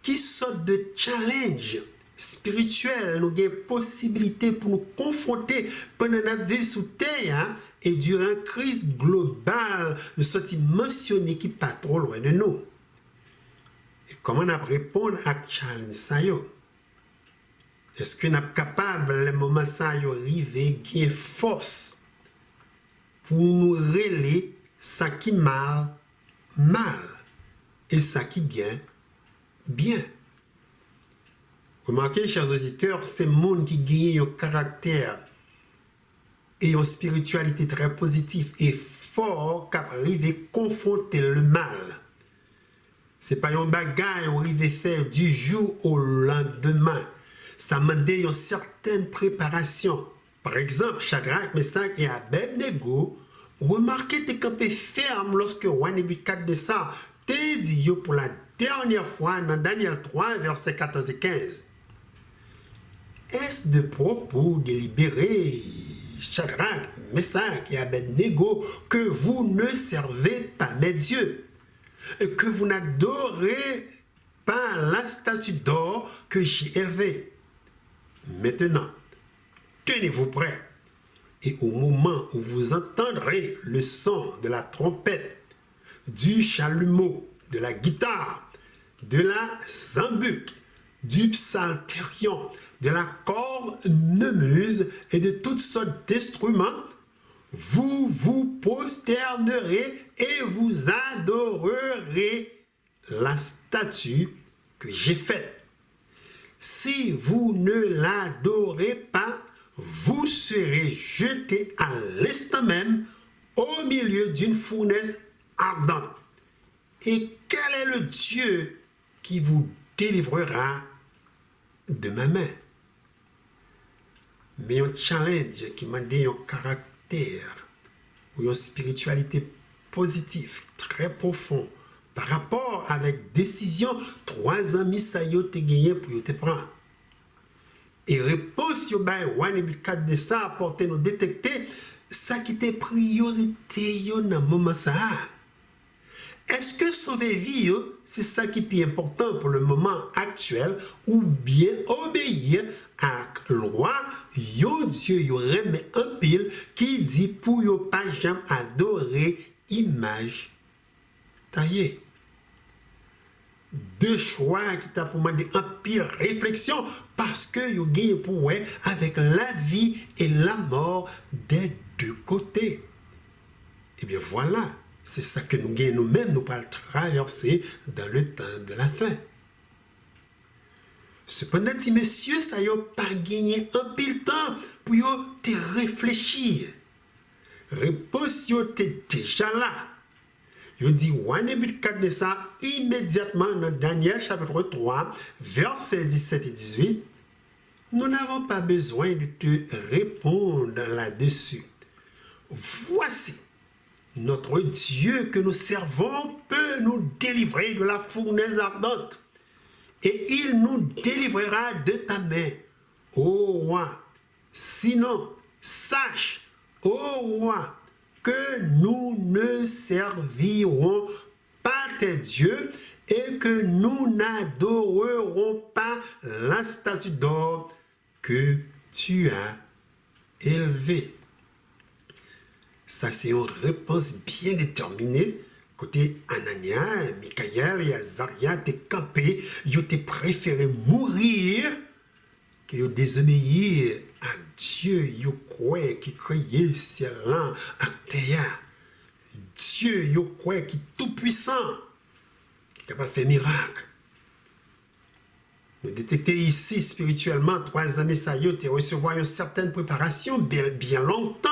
qui sorte de challenge spirituel, nous avons possibilité pour nous confronter pendant notre vie sous terre et durant une crise globale, nous sommes mentionnés qui pas trop loin de nous. Et comment on répondre à challenge ça yo? Est-ce que nous sommes capables, le moment ça arrive, qui est force pour nous relayer ça qui mal, mal, et ça qui bien, bien. Remarquez, chers auditeurs, c'est monde qui gagne un caractère et une spiritualité très positive et fort qui arrive à confronter le mal. Ce n'est pas un bagage qu'on arrive à faire du jour au lendemain. Ça demande une certaine préparation. Par exemple, Shadrach, Meshach et Abednego, remarquez tes campés fermes lorsque roi Nebuchadnezzar t'a dit pour la dernière fois dans Daniel 3, versets 14 et 15. Est-ce de propos délibérés, Shadrach, Meshach et Abednego, que vous ne servez pas mes dieux, que vous n'adorez pas la statue d'or que j'ai élevée? Maintenant, tenez-vous prêts, et au moment où vous entendrez le son de la trompette, du chalumeau, de la guitare, de la zambuque, du psalterion, de la cornemuse et de toutes sortes d'instruments, vous vous prosternerez et vous adorerez la statue que j'ai faite. Si vous ne l'adorez pas, vous serez jeté à l'instant même au milieu d'une fournaise ardente. Et quel est le Dieu qui vous délivrera de ma main? Mais un challenge qui m'a donné un caractère ou une spiritualité positive, très profond, par rapport avec décision, 3 amis ça y te gagné pour te prendre. Et réponse yo bay roi Nebuchadnezzar apporter nous détecter ça qui était priorité yo dans moment ça. Est-ce que sauver vie c'est ça qui est plus important pour le moment actuel ou bien obéir à loi yo Dieu yo remet un pile qui dit pour yo pas jamais adorer image taillée? Deux choix qui t'a pour demander un pile réflexion parce que vous gagnez pour avec la vie et la mort des deux côtés. Et bien voilà, c'est ça que nous gagnons nous-mêmes, nous pas traverser dans le temps de la fin. Cependant, si messieurs, ça y a pas gagné un pile temps pour te réfléchir. Réponse t'es déjà là. Il dit, roi Nebuchadnezzar, immédiatement dans Daniel chapitre 3, versets 17 et 18, nous n'avons pas besoin de te répondre là-dessus. Voici, notre Dieu que nous servons peut nous délivrer de la fournaise ardente, et il nous délivrera de ta main, ô roi. Sinon, sache, ô roi, que nous ne servirons pas tes dieux et que nous n'adorerons pas la statue d'or que tu as élevée. Ça, c'est une réponse bien déterminée. Côté Anania, Michael et Azaria, t'es campé, ils ont préféré mourir que de désobéir à Dieu, yo croit qui créé ciel là, à terre. Dieu, yo croit qui tout puissant, qui est capable de faire miracle. Nous détectons ici spirituellement 3 amis ça y est recevoir une certaine préparation bien longtemps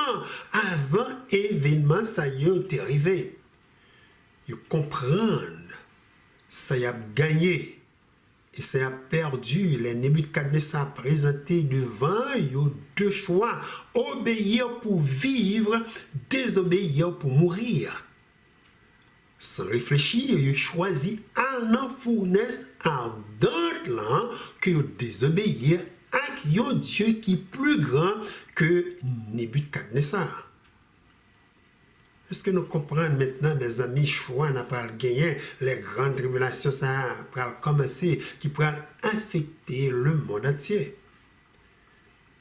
avant événement ça y est arrivé. Ils comprennent ça y a gagné. Et ça a perdu. Les Nebuchadnezzar présenté devant eux 2 choix. Obéir pour vivre, désobéir pour mourir. Sans réfléchir, ils choisi un fournaise ardente là que désobéir à un Dieu qui est plus grand que Nebuchadnezzar. Est-ce que nous comprenons maintenant, mes amis, choix n'a pas gagné, les grandes tribulations, ça va commencer, qui pourraient affecter le monde entier.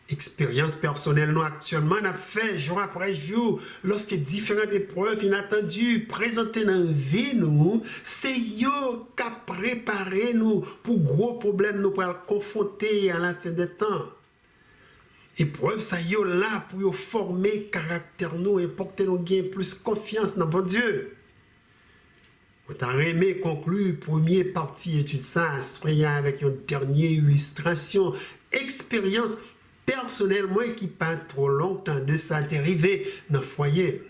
Expérience personnelle, nous actuellement, on a fait jour après jour, lorsque différentes épreuves inattendues présentées dans la vie, nous, c'est yo qui a préparé nous pour gros problèmes, nous pour confronter à la fin des temps. Épreuve ça y est là pour former caractère nous et porter nous gain plus confiance dans bon Dieu. On a aimé conclure première partie étude ça, avec une dernière illustration, expérience personnelle, moi qui pas trop longtemps de ça, t'est arrivé dans le foyer.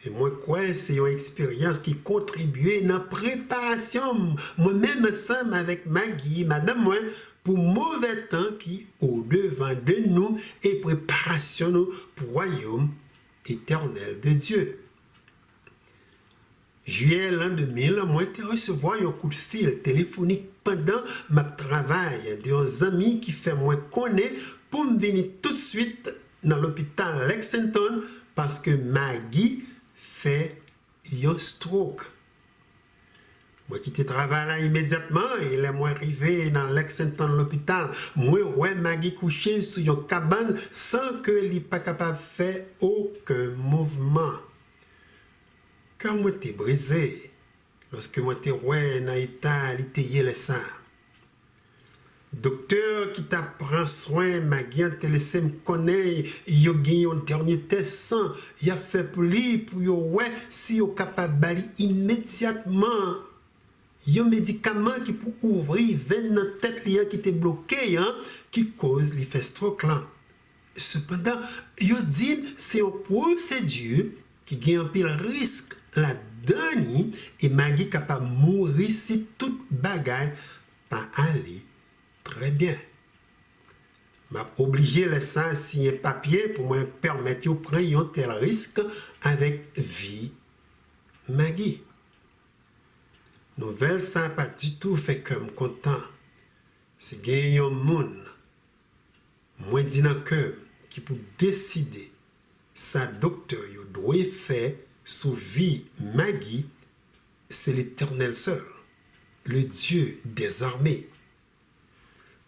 Et moi, quoi, c'est une expérience qui contribuait dans la préparation, moi-même ensemble avec Maggie, madame, moi, pour mauvais temps qui au-devant de nous et préparation nous pour le royaume éternel de Dieu. Juillet l'an 2000, moi, j'ai reçu un coup de fil téléphonique pendant ma travail d'un ami qui fait moi connaître pour me venir tout de suite dans l'hôpital Lexington parce que Maggie fait un stroke. Moi qui travaille là immédiatement et là moi arrivé dans Lexington l'hôpital, moi ouais Maggie couché sur une cabane sans que elle pas capable de faire aucun mouvement. Quand moi t'ai brisé, lorsque moi t'ai ouais dans l'état, il était le sang. Docteur qui t'a pris soin, Maggie t'a laissé me connaître, il a gagné un dernier test sang, il a fait pour lui, pour ouais, si il est capable d'aller immédiatement. Il y a un médicament qui peut ouvrir veine dans la tête qui était bloquée, qui cause l'effet stroke là. Cependant, il dit c'est une procédure qui gagne un pile risque là-dedans et Maggie capable de mourir si toute bagaille pas aller très bien. M'a obligé de laisser signer un papier pour me permettre de prendre un tel risque avec vie Maggie. Nouvelle ça pas du tout fait comme content. C'est gagner un monde. Moi dis dans cœur qui peut décider sa docteur yo doit faire sous vie Maggie, c'est l'Éternel seul, le Dieu des armées.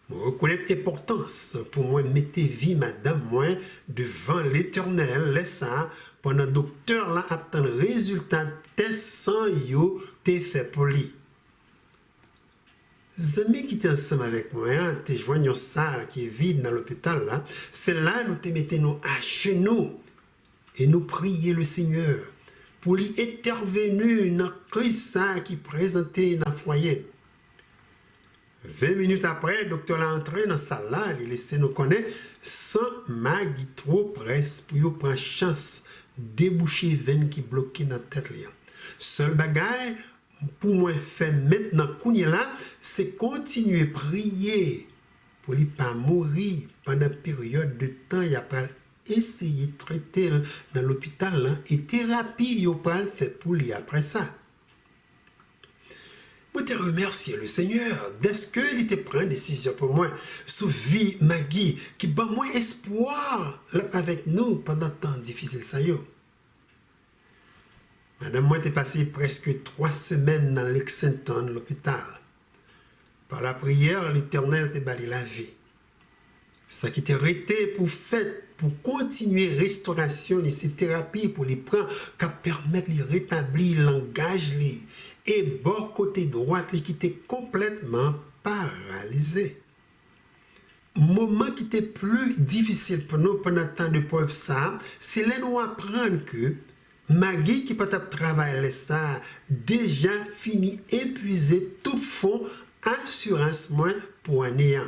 Je reconnais l'importance pour moi mettre vie madame moi devant l'Éternel, laisse ça pendant docteur là attend le résultat test sans yo t'es fait pour lui. Les amis qui étaient ensemble avec moi, t'es joint une salle qui est vide dans l'hôpital là, c'est là nous te mettons nous à genoux et nous prier le Seigneur pour lui intervenir dans Christ qui présentait dans le foyer. 20 minutes après, le docteur est entré dans la salle là, il laissait nous connaître sans Maggie trop presse pour prendre chance déboucher veine qui bloquait dans la tête là. Seul bagaille pour moi faire maintenant là, c'est continuer à prier pour lui pas mourir pendant une période de temps il a pas essayer de traiter dans l'hôpital là, et thérapie il pas le fait pour lui après ça. Moi te remercier le Seigneur dès qu'il était pris une décision pour moi sous vie Maggie qui bat moi espoir là avec nous pendant temps difficile ça yo. Madame, moi, t'ai passé presque 3 semaines dans Lexington, l'hôpital. Par la prière, l'Éternel t'a bali la vie. Ça qui t'est arrêté pour faire, pour continuer restauration et ces thérapies pour les prendre, qui permettent de rétablir le langage et bon côté droit qui était complètement paralysé. Moment qui était plus difficile pour nous pendant tant de preuves ça, c'est là nous apprendre que Maggie qui peut travailler ça déjà fini épuisé tout fond assurance moins pour un néant.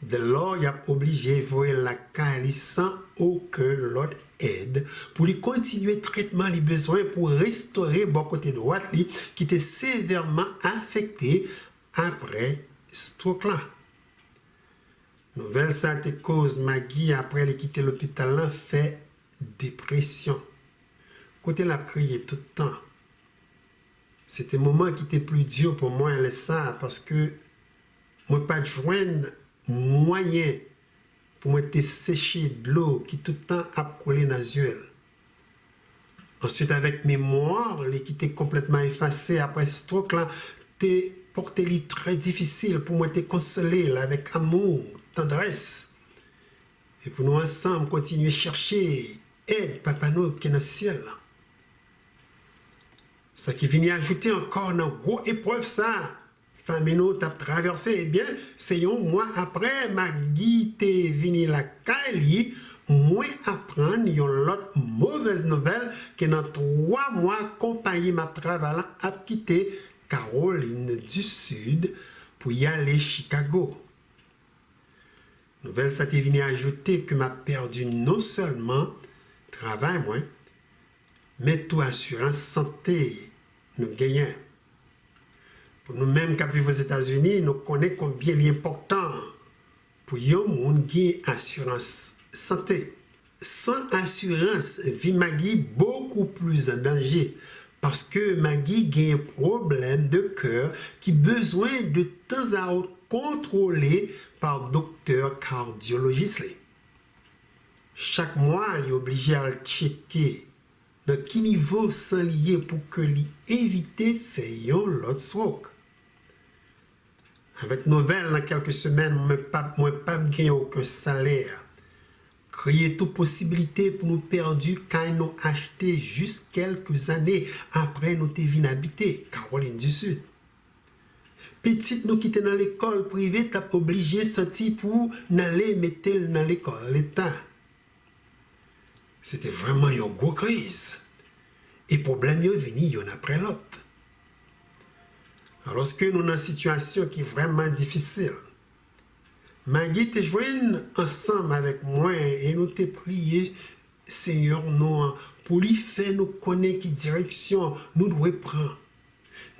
De là, il a obligé de voir la cali sans aucun l'autre aide pour lui continuer le traitement les besoins pour restaurer bon côté droit qui était sévèrement affecté après stroke là. Nouvelle santé cause Maggie après elle quitter l'hôpital là fait dépression. Côté la crié tout le temps. C'était un moment qui était plus dur pour moi elle ça parce que moi pas de joindre moyen pour moi te sécher de l'eau qui tout le temps a collé dans les yeux. Ensuite avec mémoire, les qui était complètement effacé après ce truc là, t'es porté li très difficile pour moi te consoler là, avec amour, tendresse. Et pour nous ensemble continuer à chercher aide papa nous qui est dans le ciel. Ça qui vient ajouter encore dans gros épreuve ça. Famille nous t'a traversé, eh bien, c'est un mois après, Maggie t'est venu la Cali moi apprendre une autre mauvaise nouvelle que dans 3 mois, compagnie m'a travaillé à quitter Caroline du Sud pour y aller à Chicago. Nouvelle ça t'est venu ajouter que m'a perdu non seulement travail moi, mais tout assurance santé nous gagnons. Pour nous-mêmes qui vivons aux États-Unis, nous connaissons combien il est important pour yon moun qui assurance santé. Sans assurance, vie Maggie beaucoup plus en danger parce que Maggie a un problème de cœur qui besoin de temps à autre contrôlé par docteur cardiologiste. Chaque mois, il est obligé à checker dans quel niveau sans lié pour que l'éviter faire l'autre stroke. Avec nouvelle, dans quelques semaines, moi pas gagner aucun salaire. Créer toute possibilité pour nous perdre quand nous acheté juste quelques années après nous devons habiter Caroline du Sud. Petite nous qui était dans l'école privée, t'as obligé de sortir pour aller mettre dans l'école l'État. C'était vraiment une grosse crise. Et problème est venu y'en après l'autre. Alors que nous sommes dans une situation qui est vraiment difficile, Maggie te joigne ensemble avec moi et nous te prier, Seigneur, nous, pour lui faire nous connaître quelle direction nous devons prendre.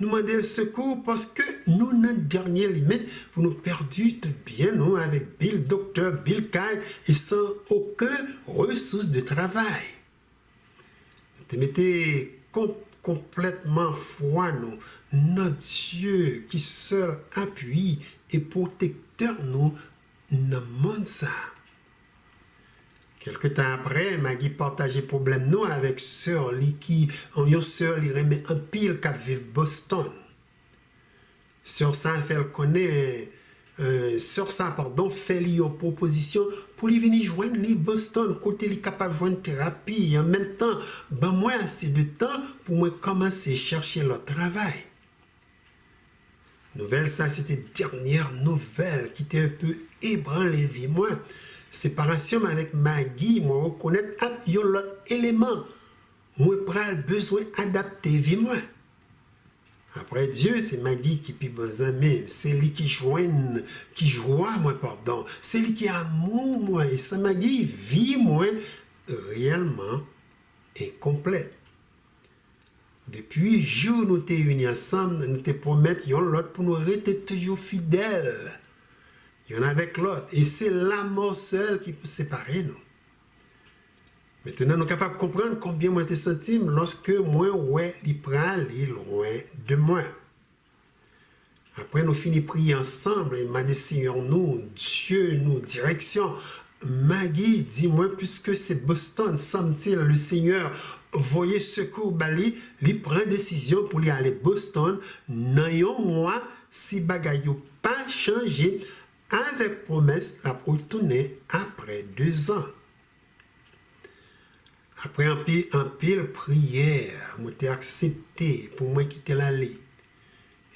Nous demander le secours parce que nous sommes dans dernière limite pour nous perdre tout bien, nous, avec Bill, docteur, Bill Kay, et sans aucune ressource de travail. Te mettez complètement foi, nous, notre Dieu qui seul appuie et protecteur nous dans le monde ça. Quelque temps après, Maggie partageait problème nous avec sœur li qui une sœur li remet un pile qui vivre Boston. Sœur ça fait connaît fait lui une proposition pour lui venir joindre les Boston côté li capable joindre thérapie et en même temps ben moi assez de temps pour moi commencer à chercher leur travail. Nouvelle ça c'était dernière nouvelle qui était un peu ébranlée vie moi. Séparation avec Maggie, moi reconnaître un autre élément. Moi pral besoin adapter vie moi. Après Dieu, c'est Maggie qui puis besoin même, c'est lui qui joint moi pardon, c'est lui qui amour moi et ça Maggie vie moi réellement incomplète. Depuis jour nous t'es unis ensemble, nous te promettons l'autre pour nous rester toujours fidèles. Il y en a avec l'autre. Et c'est la mort seule qui peut séparer nous. Maintenant, nous sommes capables de comprendre combien moi te senti lorsque moi, ouais, il prend aller loin de moi. Après, nous finissons prier ensemble et m'a dit, Seigneur, nous, Dieu, nous, direction. Maggie, dis-moi, puisque c'est Boston, semble-t-il, le Seigneur, voyez secours, Bali, il prend décision pour aller à Boston. N'ayons moi, si bagaille pas changé, avec promesse, la retourner après 2 ans. Après un pile prière, moi t'ai accepté pour moi quitter l'allée.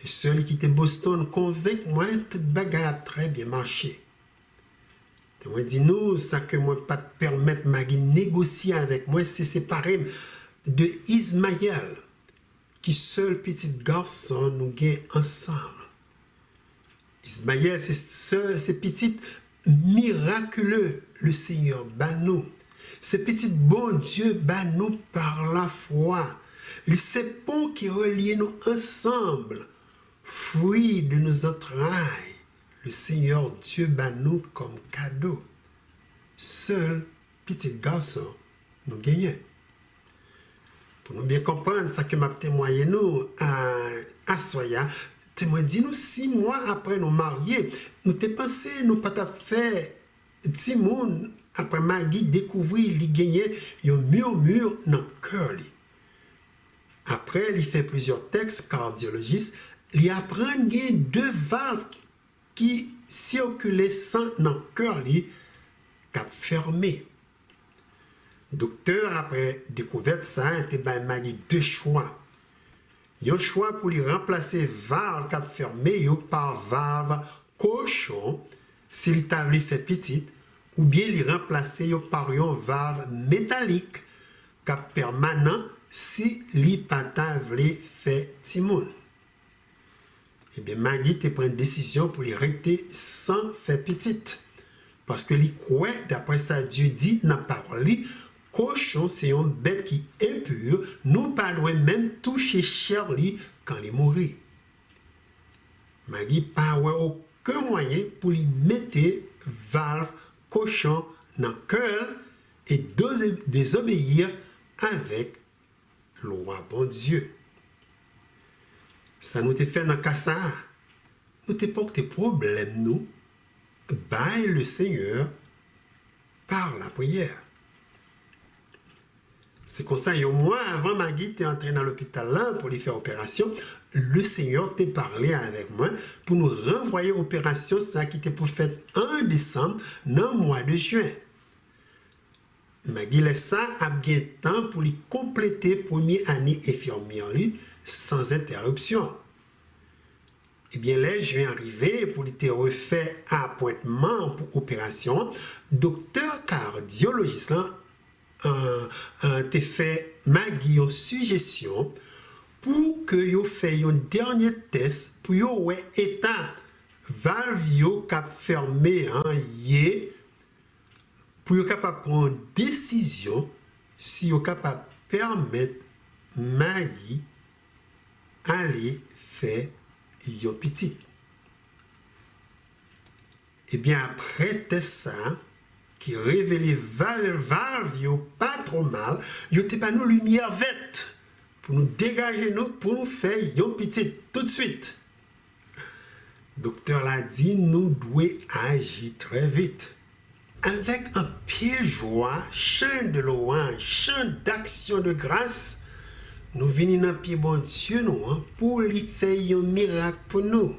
Et celui qui était Boston convainc moi toute bagaille a très bien marché. Et moi dis nous ça que moi pas te permettre Maggie négocier avec moi, c'est séparé de Ismaël qui seul petit garçon nous gagne ensemble. Ismaël, c'est petit miraculeux, le Seigneur nous. C'est petit bon Dieu nous par la foi. C'est pont qui relie nous ensemble, fruit de nos entrailles. Le Seigneur Dieu nous comme cadeau. Seul petit garçon nous gagne. Pour nous bien comprendre, ça que m'a témoigné nous à Soya. Témoin dit nous 6 mois après nous marier, nous t'ai pensé nous pas fait 10 mois après Maggie découvrir il gagnait un murmure dans le cœur. Après il fait plusieurs textes cardiologistes, il apprend qu'il y a 2 valves qui circulaient sans dans le cœur qui fermé. Docteur après découverte ça, il a Maggie 2 choix. Il y a un choix pour lui remplacer valve cap fermé par valve cochon s'il t'a fait petit ou bien les remplacer par une valve métallique cap permanent si li pata vle fait timoun. Eh bien, Maggie te prend une décision pour les rester sans faire petite. Parce que li croit, d'après ça, Dieu dit dans la parole, cochon, c'est une bête qui est impure, nous pas doit même toucher chair li quand il mourit. Maggie pas aucun moyen pour lui mettre valve cochon dans le cœur et désobéir avec le roi bon Dieu. Ça nous te fait dans ça. Nous te pas que problèmes nous baille le Seigneur par la prière. C'est comme ça, un mois avant Maggie t'es entré dans l'hôpital là pour lui faire opération, le Seigneur t'a parlé avec moi pour nous renvoyer opération ça qui était pour faire 1 décembre dans le mois de juin. Maggie laisse ça à bien temps pour lui compléter première année infirmière lui sans interruption. Eh bien, là, je viens arriver pour lui te refaire appointement pour opération. Docteur cardiologiste te fait Maggie une suggestion pour que yo fait un dernier test pour yo ouais état valve yo cap fermé pour yo capable prendre décision si yo capable permettre Maggie aller faire yon petit. Et bien après test ça qui révélait valve yo pas trop mal, yo te pas nous lumière verte pour nous dégager nous pour nous faire yon petit tout de suite. Docteur l'a dit nous devons agir très vite. Avec un pied joie, chant de louange, chant d'action de grâce, nous venons dans le pied bon Dieu nous, pour lui faire un miracle pour nous.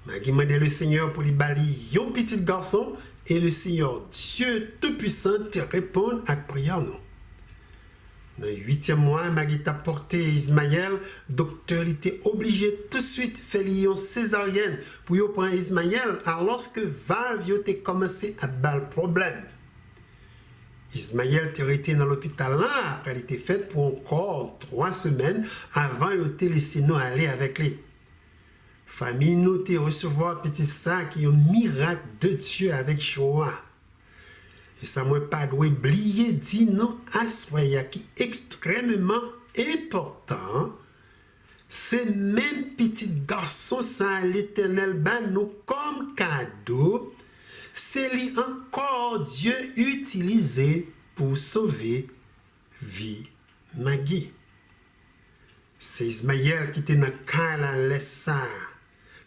Maggie m'a dit le Seigneur pour lui balayer un petit garçon et le Seigneur Dieu Tout-Puissant te répond à la prière nous. Dans le 8e mois, Maggie t'a porté Ismaël. Docteur était obligé tout de suite de faire une césarienne pour y prendre Ismaël alors que valve a commencé à avoir le problème. Ismaël était resté dans l'hôpital là, après il était fait pour encore 3 semaines avant de te laisser nous aller avec lui. Famille nous te recevoir petit sac qui est un miracle de Dieu avec joie. Et ça ne m'a pas oublié dit non à soya qui est extrêmement important. C'est même petit garçon ça l'Éternel ban nous comme cadeau. C'est lui encore Dieu utilisé pour sauver vie Maggie. C'est Ismaël qui était dans le cas là, ça.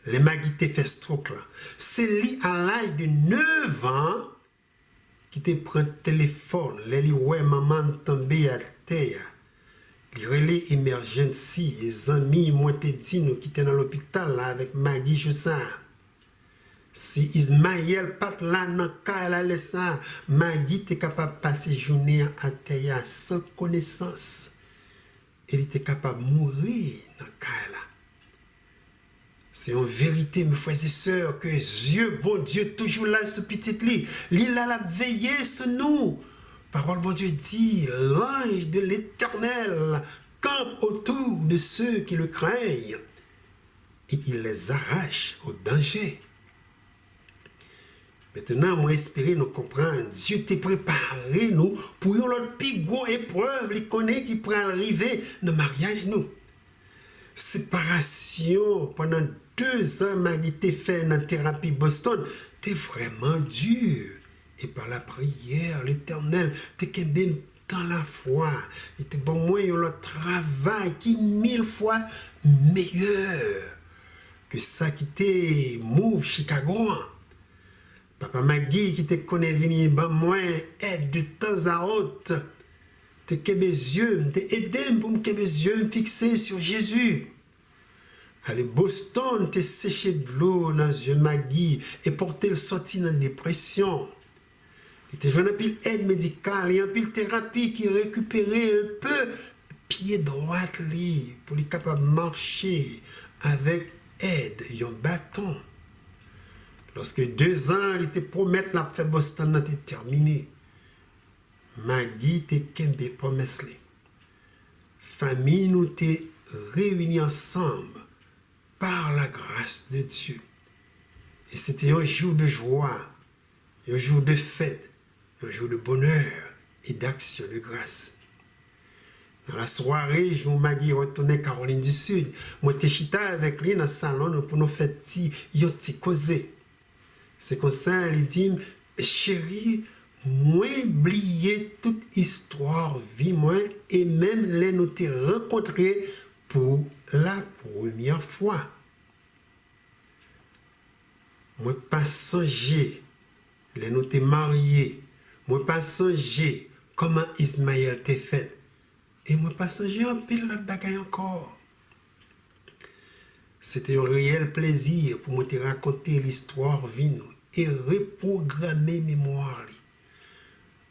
Les Maggie te fait stroke là. C'est lui à l'âge de 9 ans qui te prend le téléphone. Les ouais maman tombé à terre. Les relais emergency, les amis moi te dit nous qui étaient dans l'hôpital là avec Maggie Joussard. Si Ismaël pas là dans le cas là, ça, Maggie était capable de passer journée à terre sans connaissance. Elle était capable de mourir dans le cas là. C'est en vérité, mes frères et sœurs, que Dieu, bon Dieu, toujours là, ce petit lit, il a la veillée sur nous. Parole, bon Dieu dit, l'ange de l'Éternel campe autour de ceux qui le craignent et il les arrache au danger. Maintenant, moi, espérer nous comprendre. Dieu t'a préparé nous pour une autre plus grosse épreuve, les connaît qui pourra arriver dans le mariage nous. Séparation pendant 2 ans, Maggie t'a fait dans la thérapie Boston, t'es vraiment dur. Et par la prière, l'Éternel, t'es qu'un dans la foi. Et t'es bon moi, le travail qui 1000 fois meilleur que ça qui t'est move Chicago. Papa Maggie qui te connaît venir ben moi aide de temps à autre. Te que mes yeux, te aider pour que mes yeux fixés sur Jésus. Allez Boston te sécher de l'eau dans les yeux Maggie et porter le sorti dans la dépression. Et te joué un pile aide médicale et un pile thérapie qui récupérait un peu pied droit li pour lui capable marcher avec aide et un bâton. Lorsque 2 ans, il était promettre la fait Boston était terminé. Maggie était kembe promesse. Famille nous était réunis ensemble par la grâce de Dieu. Et c'était un jour de joie, un jour de fête, un jour de bonheur et d'action de grâce. Dans la soirée, je Maggie retournait Caroline du Sud. Moi, j'étais chita avec lui dans le salon pour nous faire petit causer. C'est comme ça, il dit, chérie, moi, oublié toute histoire, vie, moi, et même les nous rencontrés pour la première fois. Moi, pas songer, les nous mariés. Moi, pas songer comment Ismaël t'est fait. Et moi, pas songer un pile de bagaille encore. C'était un réel plaisir pour moi te raconter l'histoire vino et reprogrammer mémoire.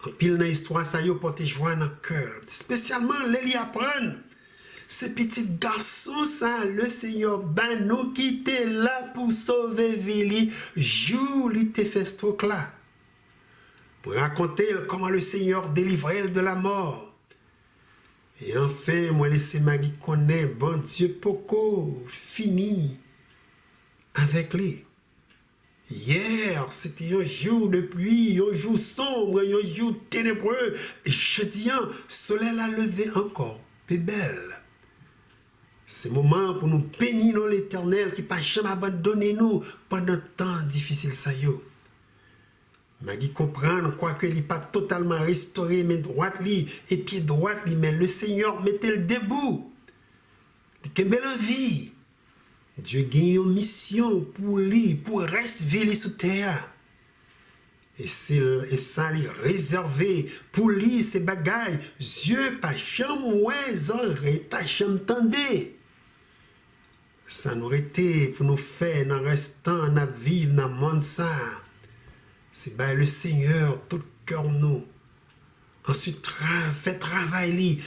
En pile dans l'histoire, ça y a porté joie dans le cœur. Spécialement, les apprendre. Ces petits garçons, ça, le Seigneur, ben nous qui était là pour sauver Vili, jour il te fait ce truc-là. Pour raconter comment le Seigneur délivrait de la mort. Et enfin, moi, laisser Maggie connaître, bon Dieu, Poco, fini avec lui. Hier, c'était un jour de pluie, un jour sombre, un jour ténébreux. Et jeudi, le soleil a levé encore, plus belle. C'est le moment pour nous bénir l'Éternel qui n'a pas jamais abandonné nous pendant un temps difficile. Ça y est. Maggie comprend quoi qu'il n'est pas totalement restauré, mais droite li et pied droit li, mais le Seigneur mettait le debout. Il belle vie. Dieu gagne une mission pour lui, pour rester sur terre. Et ça lui réservé pour lui ces bagailles. Dieu pas jamais ouais, oreilles pas jamais tendé. Ça nous été pour nous faire en restant, en vivre dans le monde ça. C'est bien le Seigneur, tout cœur nous. Ensuite, fait travail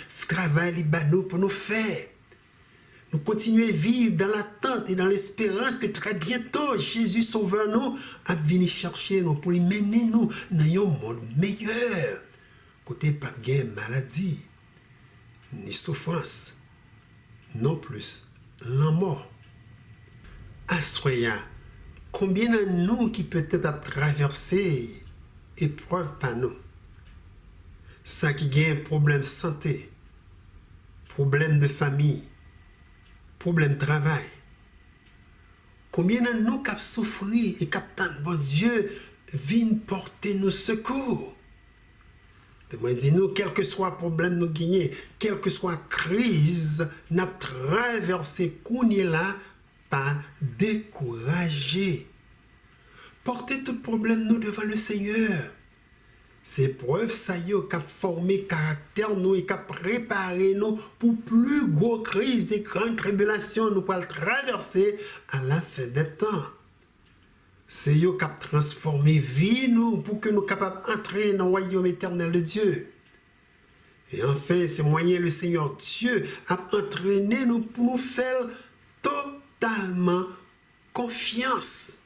nous pour nous faire. Nous continuer à vivre dans l'attente et dans l'espérance que très bientôt, Jésus Sauveur nous a venu chercher nous pour lui mener nous dans un monde meilleur. Côté pas de maladie, ni souffrance, non plus la mort. Assoya. Combien de nous qui peut-être traverser épreuve par nous? Ça qui gagne problème de santé, problème de famille, problème de travail. Combien de nous qui souffert et qui bon Dieu vient porter nos secours? Moi, dis-nous, quel que soit le problème nous gagner, quelle que soit la crise, nous traversé qu'on est là, pas décourager. Portez tout problème nous devant le Seigneur. C'est preuve ça y est qui a formé caractère nous et qui a préparé nous pour plus gros crises et grandes tribulations nous pour traverser à la fin des temps. C'est eux qui a transformé vie nous pour que nous capables d'entrer dans le royaume éternel de Dieu. Et enfin, c'est moyen le Seigneur Dieu a entraîné nous pour nous faire totalement confiance.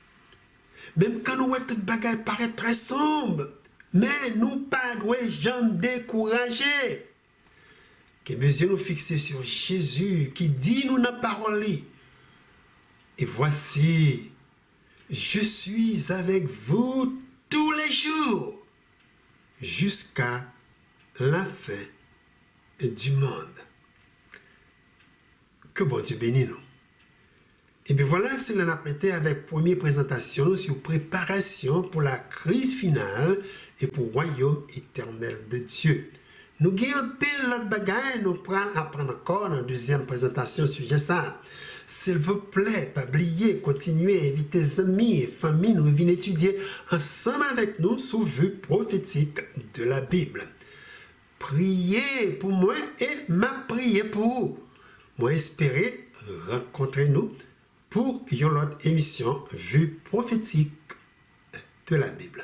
Même quand nous voyons toute bagaille paraît très sombre, mais nous pas jamais décourager. Que besoin nous fixer sur Jésus qui dit nous dans la parole. Et voici, je suis avec vous tous les jours jusqu'à la fin du monde. Que bon Dieu bénisse nous. Et bien voilà, c'est l'apprêté avec première présentation sur préparation pour la crise finale et pour le royaume éternel de Dieu. Nous gagnons pile l'autre bagaille, nous prenons apprendre encore dans la deuxième présentation sur ça. S'il vous plaît, pas oublier, continuez, inviter les amis et familles, nous venons étudier ensemble avec nous sur vue prophétique de la Bible. Priez pour moi et m'a prié pour vous. Moi espérer rencontrer nous pour une autre émission vue prophétique de la Bible.